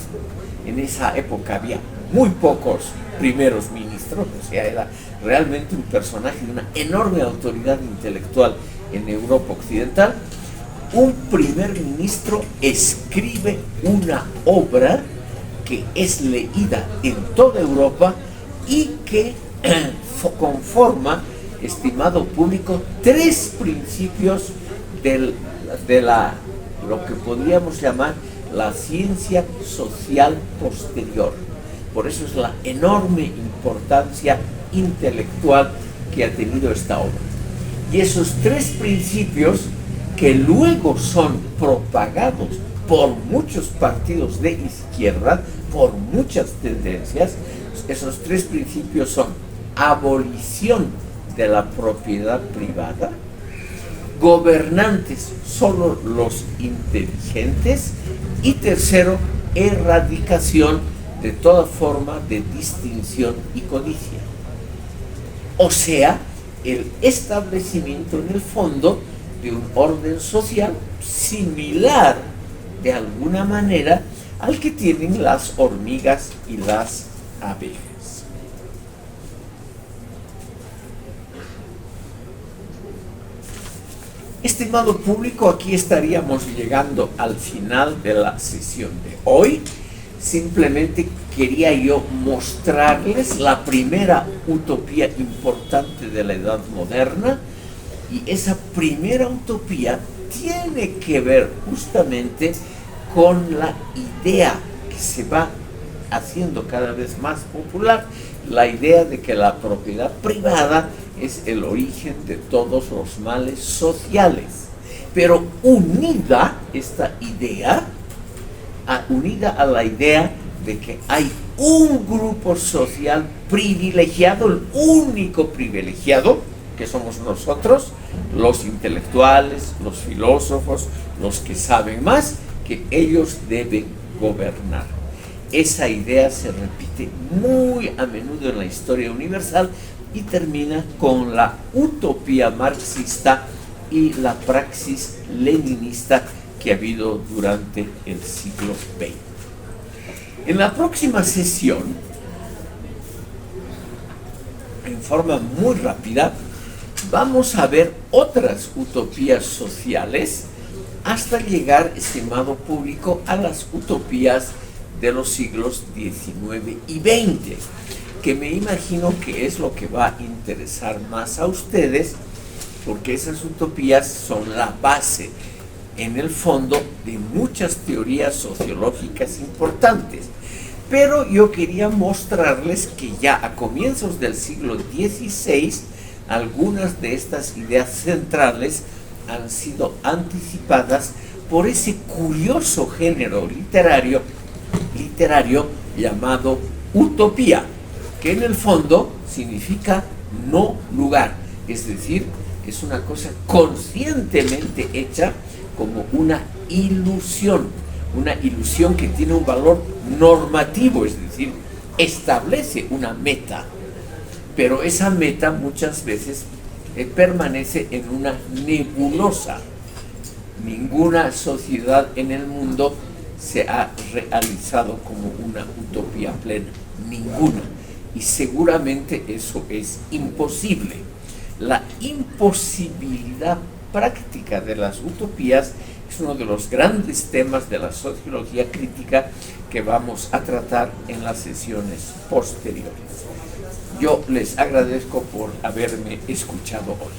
En esa época había muy pocos primeros ministros, o sea, era realmente un personaje de una enorme autoridad intelectual en Europa Occidental. Un primer ministro escribe una obra que es leída en toda Europa y que conforma, estimado público, tres principios de lo que podríamos llamar la ciencia social posterior. Por eso es la enorme importancia intelectual que ha tenido esta obra. Y esos tres principios, que luego son propagados por muchos partidos de izquierda, por muchas tendencias, esos tres principios son abolición de la propiedad privada, gobernantes solo los inteligentes, y tercero, erradicación de toda forma de distinción y codicia. O sea, el establecimiento en el fondo de un orden social similar de alguna manera al que tienen las hormigas y las abejas. Estimado público, aquí estaríamos llegando al final de la sesión de hoy. Simplemente quería yo mostrarles la primera utopía importante de la Edad Moderna, y esa primera utopía tiene que ver justamente con la idea que se va haciendo cada vez más popular, la idea de que la propiedad privada es el origen de todos los males sociales. Pero unida esta idea, unida a la idea de que hay un grupo social privilegiado, el único privilegiado, que somos nosotros, los intelectuales, los filósofos, los que saben más, que ellos deben gobernar. Esa idea se repite muy a menudo en la historia universal y termina con la utopía marxista y la praxis leninista que ha habido durante el siglo XX. En la próxima sesión, en forma muy rápida, vamos a ver otras utopías sociales hasta llegar, estimado público, a las utopías de los siglos XIX y XX, que me imagino que es lo que va a interesar más a ustedes, porque esas utopías son la base, en el fondo, de muchas teorías sociológicas importantes. Pero yo quería mostrarles que ya a comienzos del siglo XVI, algunas de estas ideas centrales han sido anticipadas por ese curioso género literario llamado utopía, que en el fondo significa no lugar, es decir, es una cosa conscientemente hecha como una ilusión que tiene un valor normativo, es decir, establece una meta, pero esa meta muchas veces permanece en una nebulosa. Ninguna sociedad en el mundo se ha realizado como una utopía plena, ninguna, y seguramente eso es imposible. La imposibilidad práctica de las utopías es uno de los grandes temas de la sociología crítica que vamos a tratar en las sesiones posteriores. Yo les agradezco por haberme escuchado hoy.